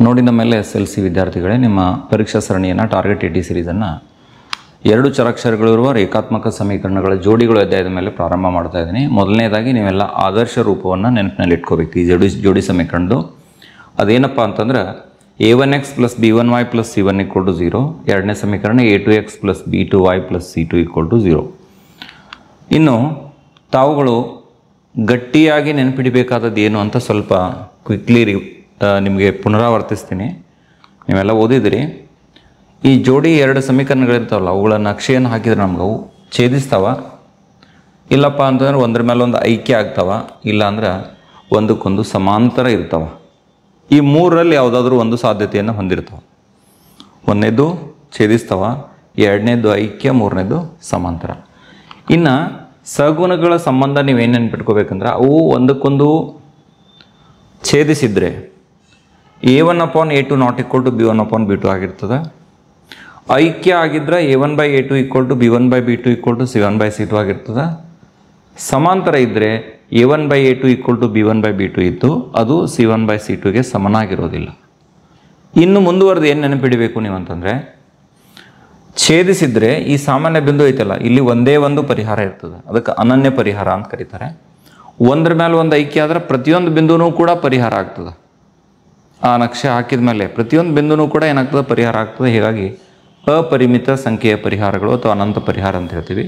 ನೋಡಿ ನಮ್ಮೆಲ್ಲ SLC ವಿದ್ಯಾರ್ಥಿಗಳೇ, ನಿಮ್ಮ ಪರೀಕ್ಷಾ ಸರಣಿಯನ್ನು ಟಾರ್ಗೆಟ್ 80 ಸೀರೀಸನ್ನು 2 ಚರಾಕ್ಷರಗಳಿರುವ ರೇಖಾತ್ಮಕ ಸಮೀಕರಣಗಳ ಜೋಡಿಗಳು ಅಧ್ಯಾಯದ ಮೇಲೆ ಪ್ರಾರಂಭ ಮಾಡ್ತಾ ಇದ್ದೀನಿ. ಮೊದಲನೇದಾಗಿ ನೀವೆಲ್ಲ ಆದರ್ಶ ರೂಪವನ್ನು ನೆನಪಿನಲ್ಲಿ ಇಟ್ಕೋಬೇಕು. ಈ ಜೋಡಿ ಸಮೀಕರಣದ್ದು ಅದೇನಪ್ಪ ಅಂತಂದ್ರೆ a1x + b1y + c1 = 0. ಎರಡನೇ ಸಮೀಕರಣ a2x + b2y + c2 = 0. ಇನ್ನು ತಾವುಗಳು ಗಟ್ಟಿಯಾಗಿ ನೆನಪಿಡಬೇಕಾದದ್ದು ಏನು ಅಂತ ಸ್ವಲ್ಪ ಕ್ವಿಕ್ಲಿ ನಿಮಗೆ ಪುನರಾವರ್ತಿಸ್ತೀನಿ. ನೀವೆಲ್ಲ ಓದಿದಿರಿ. ಈ ಜೋಡಿ 2 ಸಮೀಕರಣಗಳಿರ್ತಾವಲ್ಲ, ಅವುಗಳ ನಕ್ಷೆಯನ್ನು ಹಾಕಿದ್ರೆ ನಮ್ಗೆ ಅವು ಛೇದಿಸ್ತಾವ, ಇಲ್ಲಪ್ಪ ಅಂತಂದ್ರೆ ಒಂದ್ರ ಮೇಲೆ ಒಂದು ಐಕ್ಯ ಆಗ್ತಾವ, ಇಲ್ಲ ಅಂದ್ರೆ ಒಂದಕ್ಕೊಂದು ಸಮಾಂತರ ಇರ್ತಾವ. ಈ ಮೂರರಲ್ಲಿ ಯಾವುದಾದ್ರೂ ಒಂದು ಸಾಧ್ಯತೆಯನ್ನು ಹೊಂದಿರ್ತಾವೆ. ಒಂದನೇದು ಛೇದಿಸ್ತಾವ, ಎರಡನೇದು ಐಕ್ಯ, ಮೂರನೇದು ಸಮಾಂತರ. ಇನ್ನು ಸಗುಣಗಳ ಸಂಬಂಧ ನೀವೇನು ನೆನ್ಪಿಟ್ಕೋಬೇಕಂದ್ರೆ, ಅವು ಒಂದಕ್ಕೊಂದು ಛೇದಿಸಿದರೆ a1/a2 ≠ b1/b2 ಆಗಿರ್ತದೆ. ಐಕ್ಯ ಆಗಿದ್ರೆ a1/a2 = b1/b2 = c1/c2 ಆಗಿರ್ತದೆ. ಸಮಾಂತರ ಇದ್ದರೆ a1/a2 = b1/b2 ಇದ್ದು ಅದು c1/c2ಗೆ ಸಮನಾಗಿರೋದಿಲ್ಲ. ಇನ್ನು ಮುಂದುವರೆದು ಏನು ನೆನಪಿಡಬೇಕು ನೀವು ಅಂತಂದರೆ, ಛೇದಿಸಿದರೆ ಈ ಸಾಮಾನ್ಯ ಬಿಂದು ಐತಲ್ಲ, ಇಲ್ಲಿ ಒಂದೇ ಒಂದು ಪರಿಹಾರ ಇರ್ತದೆ. ಅದಕ್ಕೆ ಅನನ್ಯ ಪರಿಹಾರ ಅಂತ ಕರೀತಾರೆ. ಒಂದ್ರ ಮೇಲೆ ಒಂದು ಐಕ್ಯ ಆದರೆ ಪ್ರತಿಯೊಂದು ಬಿಂದುನೂ ಕೂಡ ಪರಿಹಾರ ಆಗ್ತದೆ. ಆ ನಕ್ಷೆ ಹಾಕಿದ ಮೇಲೆ ಪ್ರತಿಯೊಂದು ಬಿಂದುನೂ ಕೂಡ ಏನಾಗ್ತದೆ, ಪರಿಹಾರ ಆಗ್ತದೆ. ಹೀಗಾಗಿ ಅಪರಿಮಿತ ಸಂಖ್ಯೆಯ ಪರಿಹಾರಗಳು ಅಥವಾ ಅನಂತ ಪರಿಹಾರ ಅಂತ ಹೇಳ್ತೀವಿ.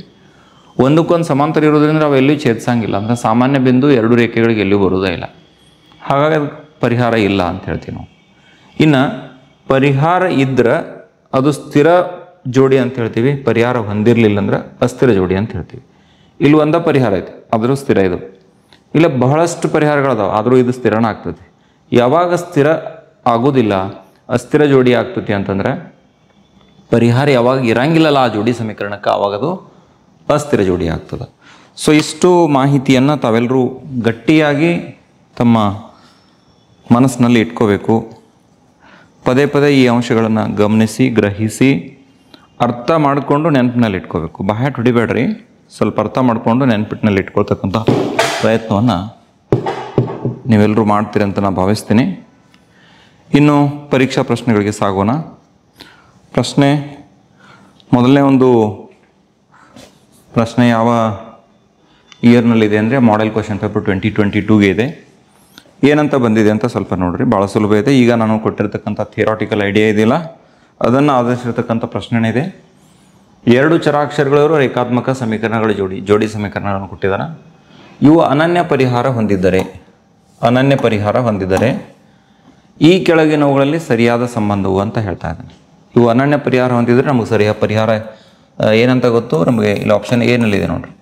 ಒಂದಕ್ಕೊಂದು ಸಮಾಂತರ ಇರೋದ್ರಿಂದ ನಾವು ಎಲ್ಲಿಯೂ ಛೇದಿಸಂಗಿಲ್ಲ. ಅಂದರೆ ಸಾಮಾನ್ಯ ಬಿಂದು 2 ರೇಖೆಗಳಿಗೆ ಎಲ್ಲಿಯೂ ಬರೋದೇ ಇಲ್ಲ. ಹಾಗಾಗಿ ಅದಕ್ಕೆ ಪರಿಹಾರ ಇಲ್ಲ ಅಂತ ಹೇಳ್ತೀವಿ ನಾವು. ಇನ್ನು ಪರಿಹಾರ ಇದ್ರೆ ಅದು ಸ್ಥಿರ ಜೋಡಿ ಅಂತ ಹೇಳ್ತೀವಿ. ಪರಿಹಾರ ಹೊಂದಿರಲಿಲ್ಲ ಅಂದ್ರೆ ಅಸ್ಥಿರ ಜೋಡಿ ಅಂತ ಹೇಳ್ತೀವಿ. ಇಲ್ಲಿ ಒಂದೇ ಪರಿಹಾರ ಐತೆ, ಆದರೂ ಸ್ಥಿರ ಇದು. ಇಲ್ಲ ಬಹಳಷ್ಟು ಪರಿಹಾರಗಳದಾವೆ, ಆದರೂ ಇದು ಸ್ಥಿರನ ಆಗ್ತದೆ. ಯಾವಾಗ ಸ್ಥಿರ ಆಗೋದಿಲ್ಲ, ಅಸ್ಥಿರ ಜೋಡಿ ಆಗ್ತತಿ ಅಂತಂದರೆ, ಪರಿಹಾರ ಯಾವಾಗ ಇರಂಗಿಲ್ಲಲ್ಲ ಆ ಜೋಡಿ ಸಮೀಕರಣಕ್ಕೆ, ಆವಾಗ ಅದು ಅಸ್ಥಿರ ಜೋಡಿ ಆಗ್ತದೆ. ಸೊ ಇಷ್ಟು ಮಾಹಿತಿಯನ್ನು ತಾವೆಲ್ಲರೂ ಗಟ್ಟಿಯಾಗಿ ತಮ್ಮ ಮನಸ್ಸಿನಲ್ಲಿ ಇಟ್ಕೋಬೇಕು. ಪದೇ ಪದೇ ಈ ಅಂಶಗಳನ್ನು ಗಮನಿಸಿ, ಗ್ರಹಿಸಿ, ಅರ್ಥ ಮಾಡಿಕೊಂಡು ನೆನಪಿನಲ್ಲಿ ಇಟ್ಕೋಬೇಕು. ಬಾಹ್ಯಾಟ ಹೊಡಿಬೇಡ್ರಿ, ಸ್ವಲ್ಪ ಅರ್ಥ ಮಾಡಿಕೊಂಡು ನೆನಪಿನಲ್ಲಿ ಇಟ್ಕೊಳ್ತಕ್ಕಂಥ ಪ್ರಯತ್ನವನ್ನು ನೀವೆಲ್ಲರೂ ಮಾಡ್ತೀರಿ ಅಂತ ನಾನು ಭಾವಿಸ್ತೀನಿ. ಇನ್ನು ಪರೀಕ್ಷಾ ಪ್ರಶ್ನೆಗಳಿಗೆ ಸಾಗೋಣ. ಪ್ರಶ್ನೆ ಮೊದಲನೇ ಒಂದು ಪ್ರಶ್ನೆ ಯಾವ ಇಯರ್ನಲ್ಲಿದೆ ಅಂದರೆ, ಮಾಡೆಲ್ ಕ್ವಶನ್ ಪೇಪರ್ 2022ಗೆ ಇದೆ. ಏನಂತ ಬಂದಿದೆ ಅಂತ ಸ್ವಲ್ಪ ನೋಡಿರಿ, ಭಾಳ ಸುಲಭ ಇದೆ. ಈಗ ನಾನು ಕೊಟ್ಟಿರ್ತಕ್ಕಂಥ ಥಿಯರಾಟಿಕಲ್ ಐಡಿಯಾ ಇದೆಯಲ್ಲ, ಅದನ್ನು ಆಧರಿಸಿರ್ತಕ್ಕಂಥ ಪ್ರಶ್ನೆನೇ ಇದೆ. 2 ಚರಾಕ್ಷರಗಳು ರೇಖಾತ್ಮಕ ಸಮೀಕರಣಗಳ ಜೋಡಿ ಸಮೀಕರಣಗಳನ್ನು ಕೊಟ್ಟಿದ್ದಾರೆ. ಇವು ಅನನ್ಯ ಪರಿಹಾರ ಹೊಂದಿದರೆ ಈ ಕೆಳಗಿನವುಗಳಲ್ಲಿ ಸರಿಯಾದ ಸಂಬಂಧವು ಅಂತ ಹೇಳ್ತಾ ಇದ್ದಾನೆ. ಇವು ಅನನ್ಯ ಪರಿಹಾರ ಹೊಂದಿದರೆ ನಮಗೆ ಸರಿಯಾದ ಪರಿಹಾರ ಏನಂತ ಗೊತ್ತು ನಮಗೆ. ಇಲ್ಲಿ ಆಪ್ಷನ್ ಏನಲ್ಲಿದೆ ನೋಡಿರಿ.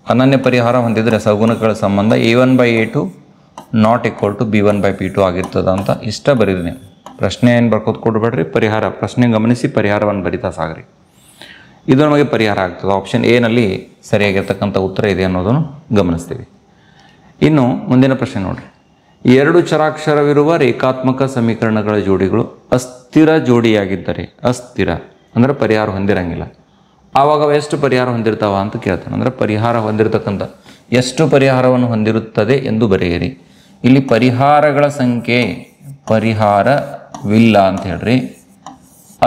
ಅನನ್ಯ ಪರಿಹಾರ ಹೊಂದಿದರೆ ಸಗುಣಗಳ ಸಂಬಂಧ a1/a2 ≠ b1/b2 ಆಗಿರ್ತದೆ ಅಂತ ಇಷ್ಟ ಬರೀರಿ ನೀವು. ಪ್ರಶ್ನೆ ಏನು ಬರ್ಕೋದು ಕೊಡಬೇಡ್ರಿ, ಪರಿಹಾರ ಪ್ರಶ್ನೆ ಗಮನಿಸಿ ಪರಿಹಾರವನ್ನು ಬರಿತಾ ಸಾಗ್ರಿ. ಇದು ನಮಗೆ ಪರಿಹಾರ ಆಗ್ತದೆ. ಆಪ್ಷನ್ ಎನಲ್ಲಿ ಸರಿಯಾಗಿರ್ತಕ್ಕಂಥ ಉತ್ತರ ಇದೆ ಅನ್ನೋದನ್ನು ಗಮನಿಸ್ತೀವಿ. ಇನ್ನು ಮುಂದಿನ ಪ್ರಶ್ನೆ ನೋಡಿರಿ. 2 ಚರಾಕ್ಷರವಿರುವ ರೇಖಾತ್ಮಕ ಸಮೀಕರಣಗಳ ಜೋಡಿಗಳು ಅಸ್ಥಿರ ಜೋಡಿಯಾಗಿದ್ದರೆ, ಅಸ್ಥಿರ ಅಂದರೆ ಪರಿಹಾರ ಹೊಂದಿರಂಗಿಲ್ಲ, ಆವಾಗ ಎಷ್ಟು ಪರಿಹಾರ ಹೊಂದಿರ್ತಾವ ಅಂತ ಕೇಳ್ತಾನೆ. ಅಂದರೆ ಪರಿಹಾರ ಹೊಂದಿರತಕ್ಕಂಥ ಎಷ್ಟು ಪರಿಹಾರವನ್ನು ಹೊಂದಿರುತ್ತದೆ ಎಂದು ಬರೆಯಿರಿ. ಇಲ್ಲಿ ಪರಿಹಾರಗಳ ಸಂಖ್ಯೆ ಪರಿಹಾರವಿಲ್ಲ ಅಂತ ಹೇಳ್ರಿ,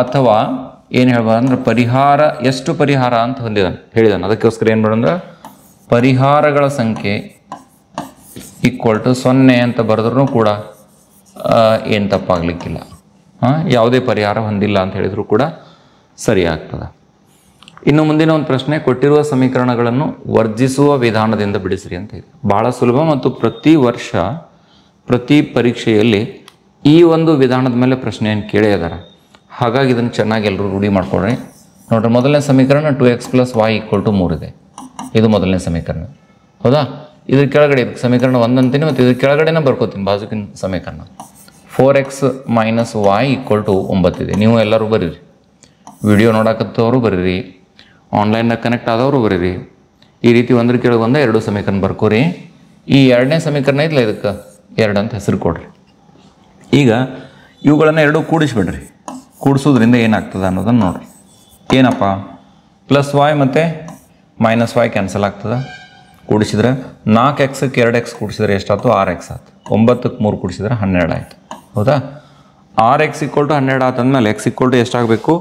ಅಥವಾ ಏನು ಹೇಳ್ಬಾರ್ದು ಅಂದ್ರೆ ಪರಿಹಾರ ಎಷ್ಟು ಪರಿಹಾರ ಅಂತ ಹೇಳಿದಾನೆ. ಅದಕ್ಕೋಸ್ಕರ ಏನು ಮಾಡೋದಂದ್ರೆ ಪರಿಹಾರಗಳ ಸಂಖ್ಯೆ = 0 ಅಂತ ಬರೆದ್ರೂ ಕೂಡ ಏನು ತಪ್ಪಾಗಲಿಕ್ಕಿಲ್ಲ. ಯಾವುದೇ ಪರಿಹಾರ ಹೊಂದಿಲ್ಲ ಅಂತ ಹೇಳಿದರೂ ಕೂಡ ಸರಿ ಆಗ್ತದೆ. ಇನ್ನು ಮುಂದಿನ ಒಂದು ಪ್ರಶ್ನೆ, ಕೊಟ್ಟಿರುವ ಸಮೀಕರಣಗಳನ್ನು ವರ್ಜಿಸುವ ವಿಧಾನದಿಂದ ಬಿಡಿಸ್ರಿ ಅಂತ ಇದೆ. ಭಾಳ ಸುಲಭ ಮತ್ತು ಪ್ರತಿ ವರ್ಷ ಪ್ರತಿ ಪರೀಕ್ಷೆಯಲ್ಲಿ ಈ ಒಂದು ವಿಧಾನದ ಮೇಲೆ ಪ್ರಶ್ನೆಯನ್ನು ಕೇಳೇ ಇದ್ದಾರೆ. ಹಾಗಾಗಿ ಇದನ್ನು ಚೆನ್ನಾಗಿ ಎಲ್ಲರೂ ರೂಢಿ ಮಾಡ್ಕೊಳ್ರಿ. ನೋಡ್ರಿ, ಮೊದಲನೇ ಸಮೀಕರಣ 2x + y = 3 ಇದೆ. ಇದು ಮೊದಲನೇ ಸಮೀಕರಣ, ಹೌದಾ? ಇದ್ರ ಕೆಳಗಡೆ ಇದಕ್ಕೆ ಸಮೀಕರಣ 1 ಅಂತೀನಿ, ಮತ್ತು ಇದ್ರ ಕೆಳಗಡೆನೇ ಬರ್ಕೋತೀನಿ ಬಾಜುಕಿನ ಸಮೀಕರಣ 4x - y = 9 ಇದೆ. ನೀವು ಎಲ್ಲರೂ ಬರೀರಿ, ವಿಡಿಯೋ ನೋಡಕತ್ತವರು ಬರೀರಿ, ಆನ್ಲೈನ್ನಾಗ ಕನೆಕ್ಟ್ ಆದವರು ಬರೀರಿ. ಈ ರೀತಿ ಒಂದ್ರ ಕೆಳಗೆ 2 ಸಮೀಕರಣ ಬರ್ಕೋರಿ. ಈ ಎರಡನೇ ಸಮೀಕರಣ ಇದ್ಲ, ಇದಕ್ಕೆ 2 ಅಂತ ಹೆಸರು ಕೊಡ್ರಿ. ಈಗ ಇವುಗಳನ್ನು 2 ಕೂಡಿಸ್ಬಿಡ್ರಿ. ಕೂಡಿಸೋದ್ರಿಂದ ಏನಾಗ್ತದೆ ಅನ್ನೋದನ್ನು ನೋಡಿರಿ. ಏನಪ್ಪ, +y ಮತ್ತು -y ಕ್ಯಾನ್ಸಲ್ ಆಗ್ತದೆ. ಕೂಡಿಸಿದ್ರೆ 4x ಗೆ 2x ಕೂಡಿಸಿದ್ರೆ ಎಷ್ಟಾಯ್ತು, 6x ಆಯ್ತು. 9ಕ್ಕೆ 3 ಕೂಡಿಸಿದ್ರೆ 12 ಆಯಿತು, ಹೌದಾ? 6x = 12 ಆತಂದ್ಮೇಲೆ x = ಎಷ್ಟಾಗಬೇಕು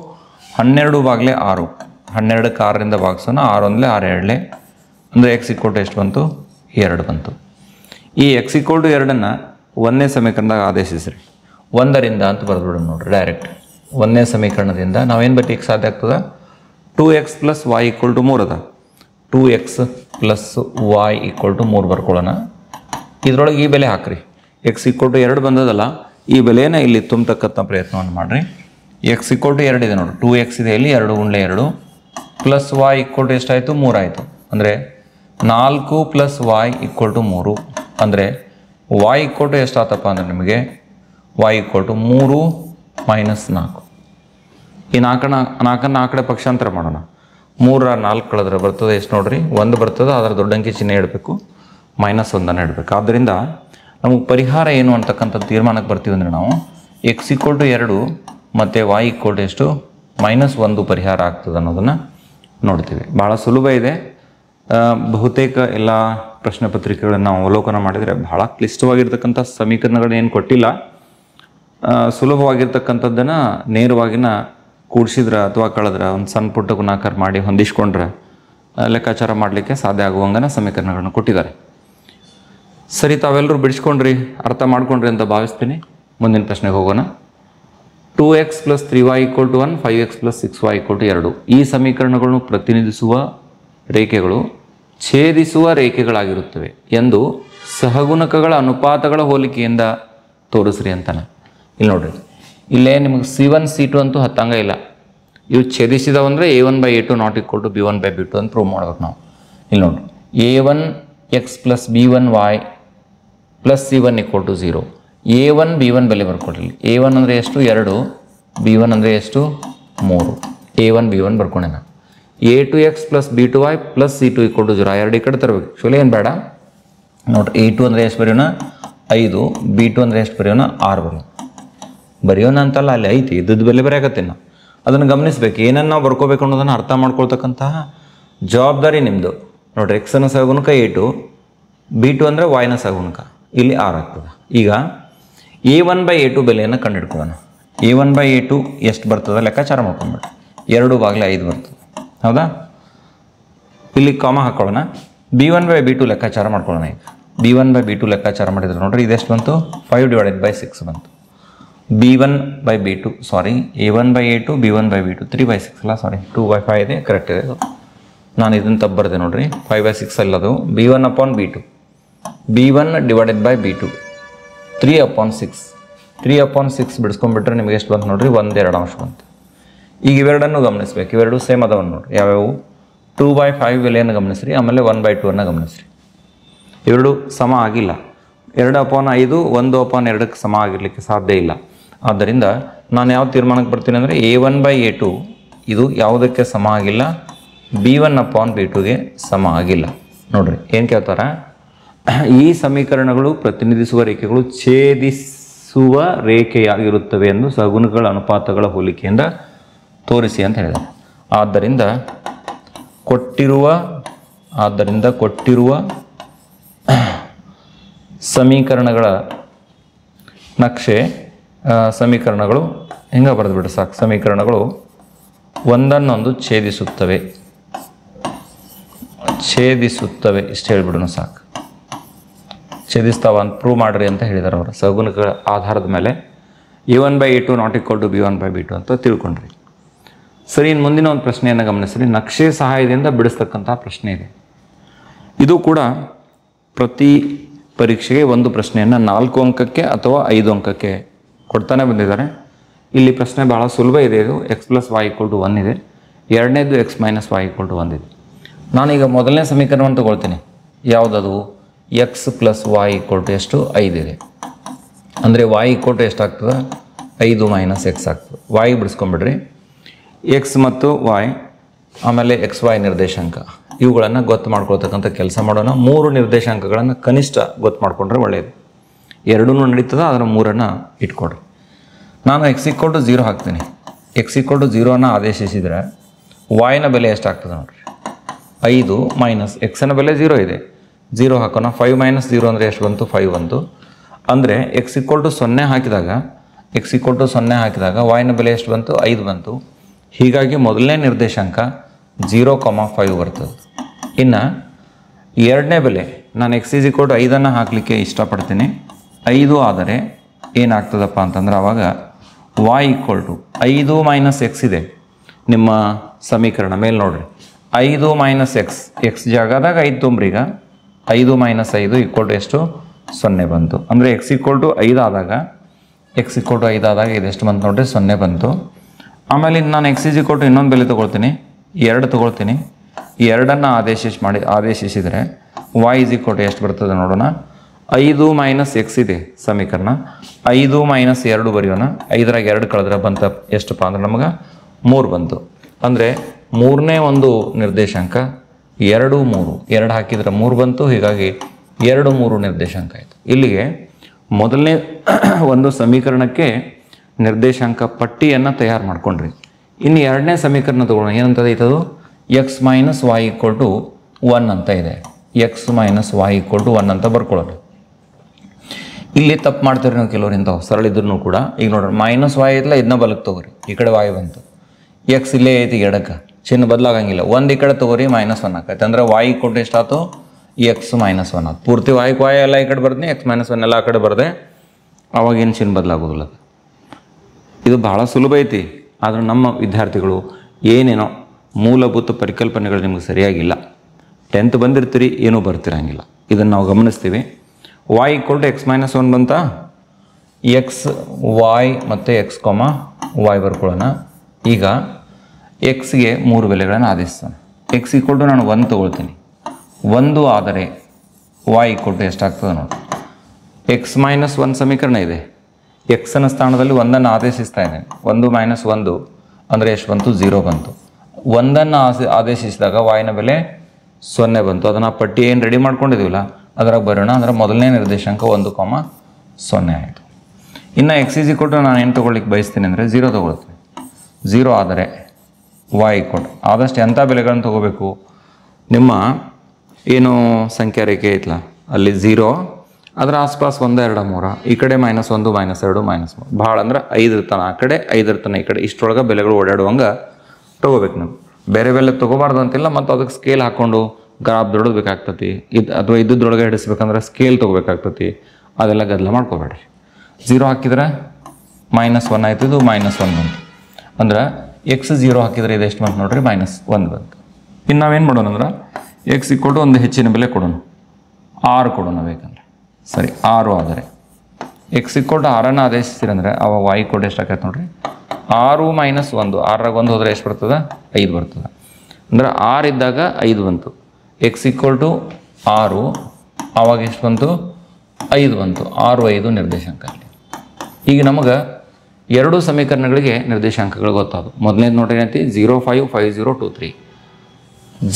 12/6 12ಕ್ಕೆ 6ರಿಂದ ಭಾಗಿಸೋಣ 6 1 6 2 ಅಂದರೆ x = ಎಷ್ಟು ಬಂತು 2 ಬಂತು. ಈ x = 2 ಒಂದನೇ ಸಮೀಕರಣದಾಗ ಆದೇಶಿಸ್ರಿ 1ರಿಂದ ಅಂತ ಬರೆದ್ಬಿಡೋಣ ನೋಡ್ರಿ ಡೈರೆಕ್ಟ್. ಒಂದನೇ ಸಮೀಕರಣದಿಂದ ನಾವೇನು ಬರೀಲಿಕ್ಕೆ ಸಾಧ್ಯ ಆಗ್ತದೆ 2x + y = 3 ಅದ 2x + y = 3 ಬರ್ಕೊಳ್ಳೋಣ. ಇದರೊಳಗೆ ಈ ಬೆಲೆ ಹಾಕ್ರಿ x = 2 ಬಂದದಲ್ಲ ಈ ಬೆಲೆನ ಇಲ್ಲಿ ತುಂಬತಕ್ಕಂಥ ಪ್ರಯತ್ನವನ್ನು ಮಾಡಿರಿ. x = 2 ಇದೆ ನೋಡಿ 2x ಇದೆ ಇಲ್ಲಿ 2 × 2 ಪ್ಲಸ್ y = ಎಷ್ಟಾಯಿತು 3 ಆಯಿತು. ಅಂದರೆ 4 + y = 3 ಅಂದರೆ y = ಎಷ್ಟಾತಪ್ಪ ಅಂದರೆ ನಿಮಗೆ y = 3 - 4. ಈ 4 ಆ ಕಡೆ ಪಕ್ಷಾಂತರ ಮಾಡೋಣ 3 4 ಕಳೆದ್ರೆ ಬರ್ತದೆ ಎಷ್ಟು ನೋಡ್ರಿ 1 ಬರ್ತದೆ. ಅದರ ದೊಡ್ಡ ಅಂಕಿ ಚಿಹ್ನೆ ಇಡಬೇಕು -1 ಇಡಬೇಕು. ಆದ್ದರಿಂದ ನಮಗೆ ಪರಿಹಾರ ಏನು ಅಂತಕ್ಕಂಥ ತೀರ್ಮಾನಕ್ಕೆ ಬರ್ತೀವಿ ಅಂದರೆ ನಾವು x = 2 ಮತ್ತು y = ಎಷ್ಟು -1 ಪರಿಹಾರ ಆಗ್ತದೆ ಅನ್ನೋದನ್ನು ನೋಡ್ತೀವಿ. ಭಾಳ ಸುಲಭ ಇದೆ. ಬಹುತೇಕ ಎಲ್ಲ ಪ್ರಶ್ನೆ ಪತ್ರಿಕೆಗಳನ್ನು ನಾವು ಅವಲೋಕನ ಮಾಡಿದರೆ ಭಾಳ ಕ್ಲಿಷ್ಟವಾಗಿರ್ತಕ್ಕಂಥ ಸಮೀಕರಣಗಳನ್ನ ಏನು ಕೊಟ್ಟಿಲ್ಲ. ಸುಲಭವಾಗಿರ್ತಕ್ಕಂಥದ್ದನ್ನು ನೇರವಾಗಿನ ಕೂಡಿಸಿದ್ರೆ ಅಥವಾ ಕಳೆದ್ರೆ ಒಂದು ಸಣ್ಣ ಪುಟ್ಟ ಗುಣಾಕಾರ ಮಾಡಿ ಹೊಂದಿಸ್ಕೊಂಡ್ರೆ ಲೆಕ್ಕಾಚಾರ ಮಾಡಲಿಕ್ಕೆ ಸಾಧ್ಯ ಆಗುವಂಗನ ಸಮೀಕರಣಗಳನ್ನು ಕೊಟ್ಟಿದ್ದಾರೆ. ಸರಿ, ತಾವೆಲ್ಲರೂ ಬಿಡಿಸ್ಕೊಂಡ್ರಿ ಅರ್ಥ ಮಾಡ್ಕೊಂಡ್ರಿ ಅಂತ ಭಾವಿಸ್ತೀನಿ. ಮುಂದಿನ ಪ್ರಶ್ನೆಗೆ ಹೋಗೋಣ. 2x + 3y = 1 5x + 6y = 2 ಈ ಸಮೀಕರಣಗಳನ್ನು ಪ್ರತಿನಿಧಿಸುವ ರೇಖೆಗಳು ಛೇದಿಸುವ ರೇಖೆಗಳಾಗಿರುತ್ತವೆ ಎಂದು ಸಹಗುಣಕಗಳ ಅನುಪಾತಗಳ ಹೋಲಿಕೆಯಿಂದ ತೋರಿಸ್ರಿ ಅಂತಾನೆ. ಇಲ್ಲಿ ನೋಡ್ರಿ ಇಲ್ಲೇ ನಿಮಗೆ C1 C2 ಅಂತೂ ಹತ್ತಂಗ ಇಲ್ಲ. ಇವು ಛೇದಿಸಿದವಂದರೆ a1/a2 ≠ b1/b2 ಅಂತ ಪ್ರೂವ್ ಮಾಡ್ಬೇಕು ನಾವು. ಇಲ್ಲಿ ನೋಡ್ರಿ a1x + b1y + c1 = 0 a1 b1 ಬೆಲೆ ಬರ್ಕೊಡ್ರಿ. a1 ಅಂದರೆ ಎಷ್ಟು 2 b1 ಅಂದರೆ ಎಷ್ಟು 3 a1 b1 ಬರ್ಕೊಂಡೆ ನಾನು. a2x + b2y + c2 = 0 2 ಈ ಕಡೆ ತರಬೇಕು. ಆ್ಯಕ್ಚುಲಿ ಏನು ಬೇಡ ನೋಡ್ರಿ a2 ಅಂದರೆ ಎಷ್ಟು ಬರೆಯೋಣ 5 b2 ಅಂದರೆ ಎಷ್ಟು ಬರೆಯೋಣ 6 ಬರೆಯೋಣ ಅಂತಲ್ಲ ಅಲ್ಲಿ ಐತಿ ಇದ್ದದ್ದು ಬೆಲೆ ಬರೆಯಾಕತ್ತೀನಿ ನಾವು. ಅದನ್ನು ಗಮನಿಸ್ಬೇಕು. ಏನನ್ನು ನಾವು ಬರ್ಕೋಬೇಕು ಅನ್ನೋದನ್ನು ಅರ್ಥ ಮಾಡ್ಕೊಳ್ತಕ್ಕಂತಹ ಜವಾಬ್ದಾರಿ ನಿಮ್ಮದು. ನೋಡಿರಿ ಎಕ್ಸನ ಸಹಗುಣಕ a2 b2 ಅಂದರೆ y ನ ಸಹಗುಣಕ ಇಲ್ಲಿ 6 ಆಗ್ತದೆ. ಈಗ a1/a2 ಬೆಲೆಯನ್ನು ಕಂಡುಹಿಡ್ಕೊಳ್ಳೋಣ. a1/a2 ಎಷ್ಟು ಬರ್ತದೆ ಲೆಕ್ಕಾಚಾರ ಮಾಡ್ಕೊಂಡ್ಬಿಟ್ಟು 2/5 ಬರ್ತದೆ ಹೌದಾ. ಇಲ್ಲಿ ಕಾಮ ಹಾಕೊಳ್ಳೋಣ. b1/b2 ಲೆಕ್ಕಾಚಾರ ಮಾಡ್ಕೊಳ್ಳೋಣ. ಈಗ b1/b2 ಲೆಕ್ಕಾಚಾರ ಮಾಡಿದ್ರೆ ನೋಡ್ರಿ ಇದೆಷ್ಟು ಬಂತು 5/6 ಬಂತು. b1/b2 ಸಾರಿ a1/a2 b1/b2 3/6 ಅಲ್ಲ ಸಾರಿ 2/5 ಇದೆ ಕರೆಕ್ಟ್ ಇದೆ. ನಾನು ಇದನ್ನು ತಪ್ಪು ಬರೆದೆ ನೋಡ್ರಿ 5/6 ಅಲ್ಲದು b1/b2 b1/b2 3/6 3/6 ಬಿಡಿಸ್ಕೊಂಡ್ಬಿಟ್ರೆ ನಿಮಗೆ ಎಷ್ಟು ಬಂತು ನೋಡ್ರಿ 1/2 ಅಂಶ ಬಂತು. ಈಗ ಇವೆರಡನ್ನು ಗಮನಿಸ್ಬೇಕು. ಇವೆರಡು ಸೇಮ್ ಅದಾವ ನೋಡ್ರಿ ಯಾವ್ಯಾವು 2/5 ಬೆಲೆಯನ್ನು ಗಮನಿಸ್ರಿ ಆಮೇಲೆ 1/2 ಅನ್ನು ಗಮನಿಸ್ರಿ. ಇವೆರಡು ಸಮ ಆಗಿಲ್ಲ. 2/5 1/2ಕ್ಕೆ ಸಮ ಆಗಿರಲಿಕ್ಕೆ ಸಾಧ್ಯ ಇಲ್ಲ. ಆದ್ದರಿಂದ ನಾನು ಯಾವ ತೀರ್ಮಾನಕ್ಕೆ ಬರ್ತೀನಿ ಅಂದರೆ a1/a2 ಇದು ಯಾವುದಕ್ಕೆ ಸಮ ಆಗಿಲ್ಲ b1/b2ಗೆ ಸಮ ಆಗಿಲ್ಲ. ನೋಡ್ರಿ ಏನು ಕೇಳ್ತಾರೆ ಈ ಸಮೀಕರಣಗಳು ಪ್ರತಿನಿಧಿಸುವ ರೇಖೆಗಳು ಛೇದಿಸುವ ರೇಖೆಯಾಗಿರುತ್ತವೆ ಎಂದು ಸಹಗುಣಕಗಳ ಅನುಪಾತಗಳ ಹೋಲಿಕೆಯಿಂದ ತೋರಿಸಿ ಅಂತ ಹೇಳಿದ್ದಾರೆ. ಆದ್ದರಿಂದ ಕೊಟ್ಟಿರುವ ಸಮೀಕರಣಗಳ ನಕ್ಷೆ ಸಮೀಕರಣಗಳು ಹೆಂಗೆ ಬರೆದುಬಿಟ್ಟು ಸಾಕು. ಸಮೀಕರಣಗಳು ಒಂದನ್ನೊಂದು ಛೇದಿಸುತ್ತವೆ ಇಷ್ಟು ಹೇಳಿಬಿಡೋಣ ಸಾಕು. ಛೇದಿಸ್ತಾವ ಅಂತ ಪ್ರೂವ್ ಮಾಡ್ರಿ ಅಂತ ಹೇಳಿದ್ದಾರೆ ಅವರು ಸಹಗುಣಕಗಳ ಆಧಾರದ ಮೇಲೆ a1/a2 ≠ b1/b2 ಅಂತ ತಿಳ್ಕೊಂಡ್ರಿ. ಸರಿ, ಇನ್ನು ಮುಂದಿನ ಒಂದು ಪ್ರಶ್ನೆಯನ್ನು ಗಮನಿಸ್ರಿ. ನಕ್ಷೆ ಸಹಾಯದಿಂದ ಬಿಡಿಸ್ತಕ್ಕಂಥ ಪ್ರಶ್ನೆ ಇದೆ. ಇದು ಕೂಡ ಪ್ರತಿ ಪರೀಕ್ಷೆಗೆ ಒಂದು ಪ್ರಶ್ನೆಯನ್ನು 4 ಅಂಕಕ್ಕೆ ಅಥವಾ 5 ಅಂಕಕ್ಕೆ ಕೊಡ್ತಾನೆ ಬಂದಿದ್ದಾರೆ. ಇಲ್ಲಿ ಪ್ರಶ್ನೆ ಭಾಳ ಸುಲಭ ಇದೆ. ಇದು x + y = 1 ಇದೆ. ಎರಡನೇದು x - y = 1 ಇದೆ. ನಾನೀಗ ಮೊದಲನೇ ಸಮೀಕರಣವನ್ನು ತಗೊಳ್ತೀನಿ. ಯಾವುದದು x + y = ಎಷ್ಟು 5 ಇದೆ. ಅಂದರೆ y = ಎಷ್ಟಾಗ್ತದೆ 5 - x ಆಗ್ತದೆ. y ಬಿಡಿಸ್ಕೊಂಬಿಡ್ರಿ. x ಮತ್ತು y ಆಮೇಲೆ xy ನಿರ್ದೇಶಾಂಕ ಇವುಗಳನ್ನು ಗೊತ್ತು ಮಾಡ್ಕೊಳ್ತಕ್ಕಂಥ ಕೆಲಸ ಮಾಡೋಣ. 3 ನಿರ್ದೇಶಾಂಕಗಳನ್ನು ಕನಿಷ್ಠ ಗೊತ್ತು ಮಾಡಿಕೊಂಡ್ರೆ ಒಳ್ಳೆಯದು. 2 ನಡೀತದೆ ಅದರ 3 ಇಟ್ಕೊಡ್ರಿ. ನಾನು x = 0 ಹಾಕ್ತೀನಿ. x = 0 ಆದೇಶಿಸಿದರೆ y ನ ಬೆಲೆ ಎಷ್ಟಾಗ್ತದೆ ನೋಡ್ರಿ 5 ಮೈನಸ್ x ನ ಬೆಲೆ 0 ಇದೆ 0 ಹಾಕೋಣ. 5 - 0 ಅಂದರೆ ಎಷ್ಟು ಬಂತು 5 ಬಂತು. ಅಂದರೆ x = 0 ಹಾಕಿದಾಗ ಎಕ್ಸ್ ಈಕ್ವಲ್ ಟು 0 ಹಾಕಿದಾಗ ವಾಯ್ನ ಬೆಲೆ ಎಷ್ಟು ಬಂತು? 5 ಬಂತು. ಹೀಗಾಗಿ ಮೊದಲನೇ ನಿರ್ದೇಶಾಂಕ 0,5 ಬರ್ತದೆ. ಇನ್ನು ಎರಡನೇ ಬೆಲೆ ನಾನು ಎಕ್ಸ್ ಈಸ್ ಈಕ್ವಲ್ ಟು 5 ಹಾಕಲಿಕ್ಕೆ ಇಷ್ಟಪಡ್ತೀನಿ. 5 ಆದರೆ ಏನಾಗ್ತದಪ್ಪ ಅಂತಂದ್ರೆ ಆವಾಗ y equal to 5 minus x ಇದೆ ನಿಮ್ಮ ಸಮೀಕರಣ ಮೇಲೆ ನೋಡ್ರಿ. 5 ಮೈನಸ್ ಎಕ್ಸ್ ಜಾಗದಾಗ 5 ತುಂಬ್ರಿ. ಈಗ 5 ಮೈನಸ್ 5 ಈಕ್ವಲ್ ಟು ಎಷ್ಟು? 0 ಬಂತು. ಅಂದರೆ ಎಕ್ಸ್ ಈಕ್ವಲ್ ಟು 5 ಆದಾಗ ಇದೆಷ್ಟು ಬಂತು ನೋಡ್ರಿ? 0 ಬಂತು. ಆಮೇಲೆ ನಾನು ಎಕ್ಸ್ ಈಸ್ ಈಕ್ವಲ್ ಟು ಇನ್ನೊಂದು ಬೆಲೆ ತೊಗೊಳ್ತೀನಿ, 2 ತೊಗೊಳ್ತೀನಿ. 2 ಆದೇಶಿಸಿದರೆ y ಈಸ್ ಈಕ್ವಲ್ ಟು ಎಷ್ಟು ಬರ್ತದೆ ನೋಡೋಣ. 5 ಮೈನಸ್ ಎಕ್ಸ್ ಇದೆ ಸಮೀಕರಣ. 5 ಮೈನಸ್ 2 ಬರೆಯೋಣ. 5ರಾಗ 2 ಕಳೆದ್ರೆ ಬಂತ ಎಷ್ಟಪ್ಪ ಅಂದ್ರೆ ನಮಗೆ 3 ಬಂತು. ಅಂದರೆ ಮೂರನೇ ಒಂದು ನಿರ್ದೇಶಾಂಕ 2, 3. 2 ಹಾಕಿದ್ರೆ 3 ಬಂತು. ಹೀಗಾಗಿ 2, 3 ನಿರ್ದೇಶಾಂಕ ಆಯಿತು. ಇಲ್ಲಿಗೆ ಮೊದಲನೇ ಒಂದು ಸಮೀಕರಣಕ್ಕೆ ನಿರ್ದೇಶಾಂಕ ಪಟ್ಟಿಯನ್ನು ತಯಾರು ಮಾಡ್ಕೊಂಡ್ರಿ. ಇನ್ನು ಎರಡನೇ ಸಮೀಕರಣ ತಗೊಳ್ಳೋಣ. ಏನಂತದ ಐತದು? X minus y equal to 1 ಅಂತ ಇದೆ. X minus y equal to 1 ಅಂತ ಬರ್ಕೊಳ್ಳೋಣ. ಇಲ್ಲಿ ತಪ್ಪು ಮಾಡ್ತೀರಿ ನಾವು ಕೆಲವ್ರು ಇಂಥವು ಸರಳ ಇದ್ರೂ ಕೂಡ. ಈಗ ನೋಡ್ರಿ ಮೈನಸ್ ವಾಯ್ ಐತಲ್ಲ, ಇದನ್ನ ಬಲಕ್ಕೆ ತೊಗೋರಿ. ಈ ಕಡೆ ವಾಯ್ ಬಂತು. ಎಕ್ಸ್ ಇಲ್ಲೇ ಐತಿ ಎಡಕ್ಕೆ, ಚಿಹ್ನೆ ಬದಲಾಗಂಗಿಲ್ಲ. 1 ಈ ಕಡೆ ತೊಗೋರಿ, -1 ಆಕೈತೆ. ಅಂದ್ರೆ ವಾಯ್ ಈಕ್ವಲ್ ಟು ಎಷ್ಟಾಯ್ತು? ಎಕ್ಸ್ ಮೈನಸ್ 1 ಆಯ್ತು. ಪೂರ್ತಿ ವಾಯ್ ಎಲ್ಲ ಈ ಕಡೆ ಬರ್ತೀನಿ, ಎಕ್ಸ್ ಮೈನಸ್ 1 ಎಲ್ಲ ಆ ಕಡೆ ಬರ್ದೆ. ಅವಾಗೇನು ಚಿಹ್ನೆ ಬದಲಾಗೋದಿಲ್ಲ. ಇದು ಭಾಳ ಸುಲಭ ಐತಿ. ಆದ್ರೆ ನಮ್ಮ ವಿದ್ಯಾರ್ಥಿಗಳು ಏನೇನೋ ಮೂಲಭೂತ ಪರಿಕಲ್ಪನೆಗಳು ನಿಮ್ಗೆ ಸರಿಯಾಗಿಲ್ಲ. 10th ಬಂದಿರ್ತೀರಿ, ಏನೂ ಬರ್ತಿರಂಗಿಲ್ಲ. ಇದನ್ನು ನಾವು ಗಮನಿಸ್ತೀವಿ. y equal to x minus 1 ಬಂತ. ಎಕ್ಸ್ ವಾಯ್ ಮತ್ತು ಎಕ್ಸ್ ವಾಯ್ ಬರ್ಕೊಳ್ಳೋಣ. ಈಗ ಎಕ್ಸ್ಗೆ 3 ಬೆಲೆಗಳನ್ನು ಆದೇಶಿಸೋಣ. ಎಕ್ಸ್ ಈಕ್ವಲ್ ಟು ನಾನು 1 ತೊಗೊಳ್ತೀನಿ. 1 ಆದರೆ y ಈಕ್ವಲ್ ಟು ಎಷ್ಟಾಗ್ತದೆ ನೋಡಿ. ಎಕ್ಸ್ ಮೈನಸ್ 1 ಸಮೀಕರಣ ಇದೆ. ಎಕ್ಸನ ಸ್ಥಾನದಲ್ಲಿ 1 ಆದೇಶಿಸ್ತಾ ಇದ್ದೇನೆ. 1 ಮೈನಸ್ 1 ಅಂದರೆ ಎಷ್ಟು ಬಂತು? 0 ಬಂತು. 1 ಆದೇಶಿಸಿದಾಗ ವಾಯ್ನ ಬೆಲೆ 0 ಬಂತು. ಅದನ್ನು ಪಟ್ಟಿ ಏನು ರೆಡಿ ಮಾಡ್ಕೊಂಡಿದ್ದೀವಲ್ಲ ಅದ್ರಾಗ ಬರೋಣ. ಅಂದರೆ ಮೊದಲನೇ ನಿರ್ದೇಶಾಂಕ 1,0 ಆಯಿತು. ಇನ್ನು ಎಕ್ಸ್ ಈಸ್ ಈಕ್ವಲ್ ಟು ನಾನು ಏನು ತೊಗೊಳ್ಲಿಕ್ಕೆ ಬಯಸ್ತೀನಿ ಅಂದರೆ 0 ತೊಗೊಳ್ತೀನಿ. 0 ಆದರೆ y ಈಕ್ವಲ್ ಆದಷ್ಟು ಎಂಥ ಬೆಲೆಗಳನ್ನು ತೊಗೋಬೇಕು? ನಿಮ್ಮ ಏನು ಸಂಖ್ಯಾ ರೇಖೆ ಐತಲ್ಲ ಅಲ್ಲಿ 0, ಅದರ ಆಸ್ಪಾಸ್ 1, 2, 3, ಈ ಕಡೆ -1, -2, -3, ಭಾಳ ಅಂದ್ರೆ 5 ಇರ್ತಾನೆ ಆ ಕಡೆ, 5 ಇರ್ತಾನೆ ಈ ಕಡೆ. ಇಷ್ಟರೊಳಗೆ ಬೆಲೆಗಳು ಓಡಾಡುವಂಗೆ ತೊಗೋಬೇಕು ನಾವು. ಬೇರೆ ಬೆಲೆ ತೊಗೋಬಾರ್ದು ಅಂತಿಲ್ಲ. ಮತ್ತು ಅದಕ್ಕೆ ಸ್ಕೇಲ್ ಹಾಕ್ಕೊಂಡು ಗ್ರಾಫ್ ದೊಡ್ಡಬೇಕಾಗ್ತತಿ. ಅಥವಾ ಇದ್ದದ್ರೊಳಗೆ ಹಿಡಿಸ್ಬೇಕಂದ್ರೆ ಸ್ಕೇಲ್ ತೊಗೋಬೇಕಾಗ್ತತಿ. ಅದೆಲ್ಲ ಗದ್ದಲ ಮಾಡ್ಕೋಬೇಡ್ರಿ. 0 ಹಾಕಿದ್ರೆ -1 ಆಯ್ತು, ಇದು -1 ಬಂತು. ಅಂದ್ರೆ ಎಕ್ಸ್ 0 ಹಾಕಿದ್ರೆ ಇದು ಎಷ್ಟು ಬಂತು ನೋಡ್ರಿ? -1 ಬಂತು. ಇನ್ನು ನಾವೇನು ಮಾಡೋಣ ಅಂದ್ರೆ ಎಕ್ಸ್ ಈಕ್ವಲ್ ಟು ಒಂದು ಹೆಚ್ಚಿನ ಬೆಲೆ ಕೊಡೋಣ, 6 ಕೊಡೋಣ ಬೇಕಂದ್ರೆ. ಸರಿ, 6 ಆದರೆ ಎಕ್ಸ್ ಈಕ್ವಲ್ ಟು 6 ಆದೇಶಿಸಿರಂದ್ರೆ ಅವ y ಈಕ್ವಲ್ ಟು ಎಷ್ಟು ಆಕೈತೆ ನೋಡ್ರಿ? 6 ಮೈನಸ್ 1. 6ರಾಗ 1 ಹೋದರೆ ಎಷ್ಟು ಬರ್ತದೆ? 5 ಬರ್ತದೆ. ಅಂದ್ರೆ 6 ಇದ್ದಾಗ 5 ಬಂತು. ಎಕ್ಸ್ ಈಕ್ವಲ್ ಟು 6 ಆವಾಗ ಎಷ್ಟು ಬಂತು? 5 ಬಂತು. 6, 5 ನಿರ್ದೇಶಾಂಕ. ಈಗ ನಮಗೆ 2 ಸಮೀಕರಣಗಳಿಗೆ ನಿರ್ದೇಶಾಂಕಗಳು ಗೊತ್ತಾದವು. ಮೊದಲನೇದು ನೋಡ್ರಿ ಏನೈತಿ? 0, 5, 5, 0, 2, 3.